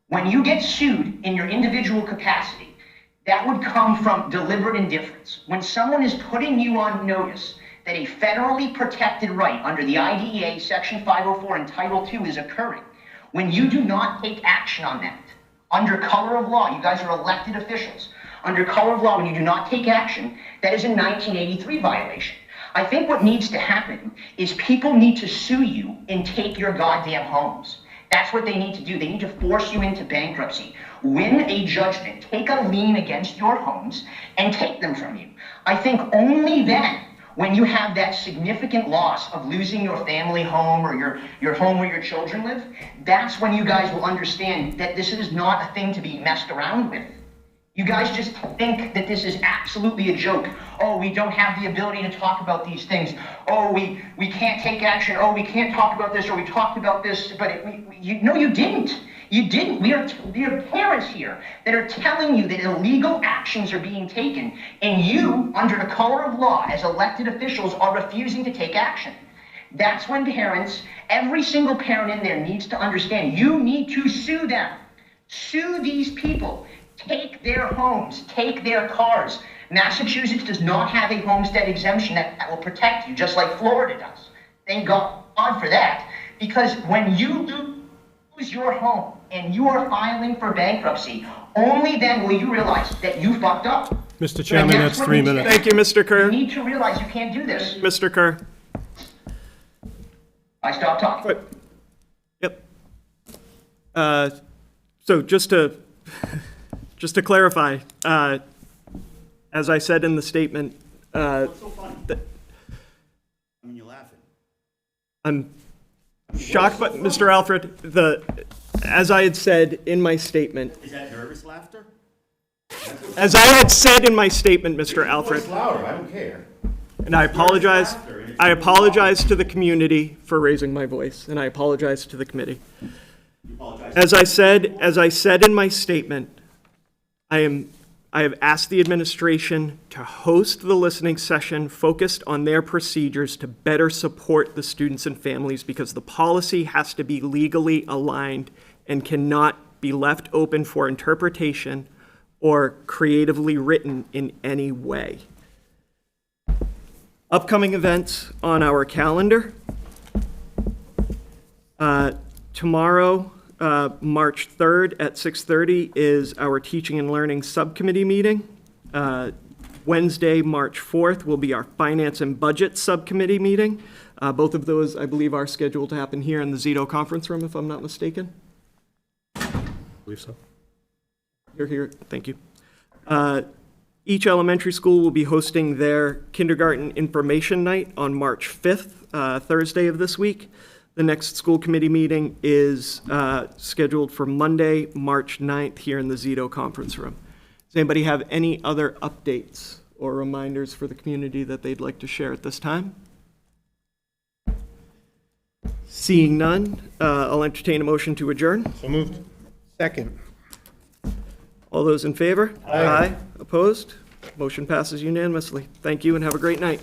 When you get sued in your individual capacity, that would come from deliberate indifference. When someone is putting you on notice that a federally protected right under the IDEA, Section 504 and Title II is occurring, when you do not take action on that, under color of law, you guys are elected officials, under color of law, when you do not take action, that is a 1983 violation. I think what needs to happen is people need to sue you and take your goddamn homes. That's what they need to do. They need to force you into bankruptcy, win a judgment, take a lien against your homes, and take them from you. I think only then, when you have that significant loss of losing your family home or your home where your children live, that's when you guys will understand that this is not a thing to be messed around with. You guys just think that this is absolutely a joke. Oh, we don't have the ability to talk about these things. Oh, we can't take action. Oh, we can't talk about this, or we talked about this, but no, you didn't. You didn't. We are parents here that are telling you that illegal actions are being taken, and you, under the color of law, as elected officials, are refusing to take action. That's when parents, every single parent in there needs to understand, you need to sue them. Sue these people. Take their homes, take their cars. Massachusetts does not have a homestead exemption that will protect you, just like Florida does. Thank God for that. Because when you lose your home and you are filing for bankruptcy, only then will you realize that you fucked up. Mr. Chairman, that's 3 minutes. Thank you, Mr. Kerr. You need to realize you can't do this. Mr. Kerr. I stopped talking. Yep. So just to clarify, as I said in the statement, What's so funny? I mean, you're laughing. I'm shocked, but Mr. Alfred, as I had said in my statement, Is that nervous laughter? as I had said in my statement, Mr. Alfred, It's louder, I don't care. and I apologize to the community for raising my voice, and I apologize to the committee. You apologize. As I said in my statement, I have asked the administration to host the listening session focused on their procedures to better support the students and families, because the policy has to be legally aligned and cannot be left open for interpretation or creatively written in any way. Upcoming events on our calendar. Tomorrow, March 3rd at 6:30 is our Teaching and Learning Subcommittee meeting. Wednesday, March 4th, will be our Finance and Budget Subcommittee meeting. Both of those, I believe, are scheduled to happen here in the Zito Conference Room, if I'm not mistaken. I believe so. You're here, thank you. Each elementary school will be hosting their kindergarten information night on March 5th, Thursday of this week. The next school committee meeting is scheduled for Monday, March 9th, here in the Zito Conference Room. Does anybody have any other updates or reminders for the community that they'd like to share at this time? Seeing none, I'll entertain a motion to adjourn. So moved. Second. All those in favor? Aye. Opposed? Motion passes unanimously. Thank you and have a great night.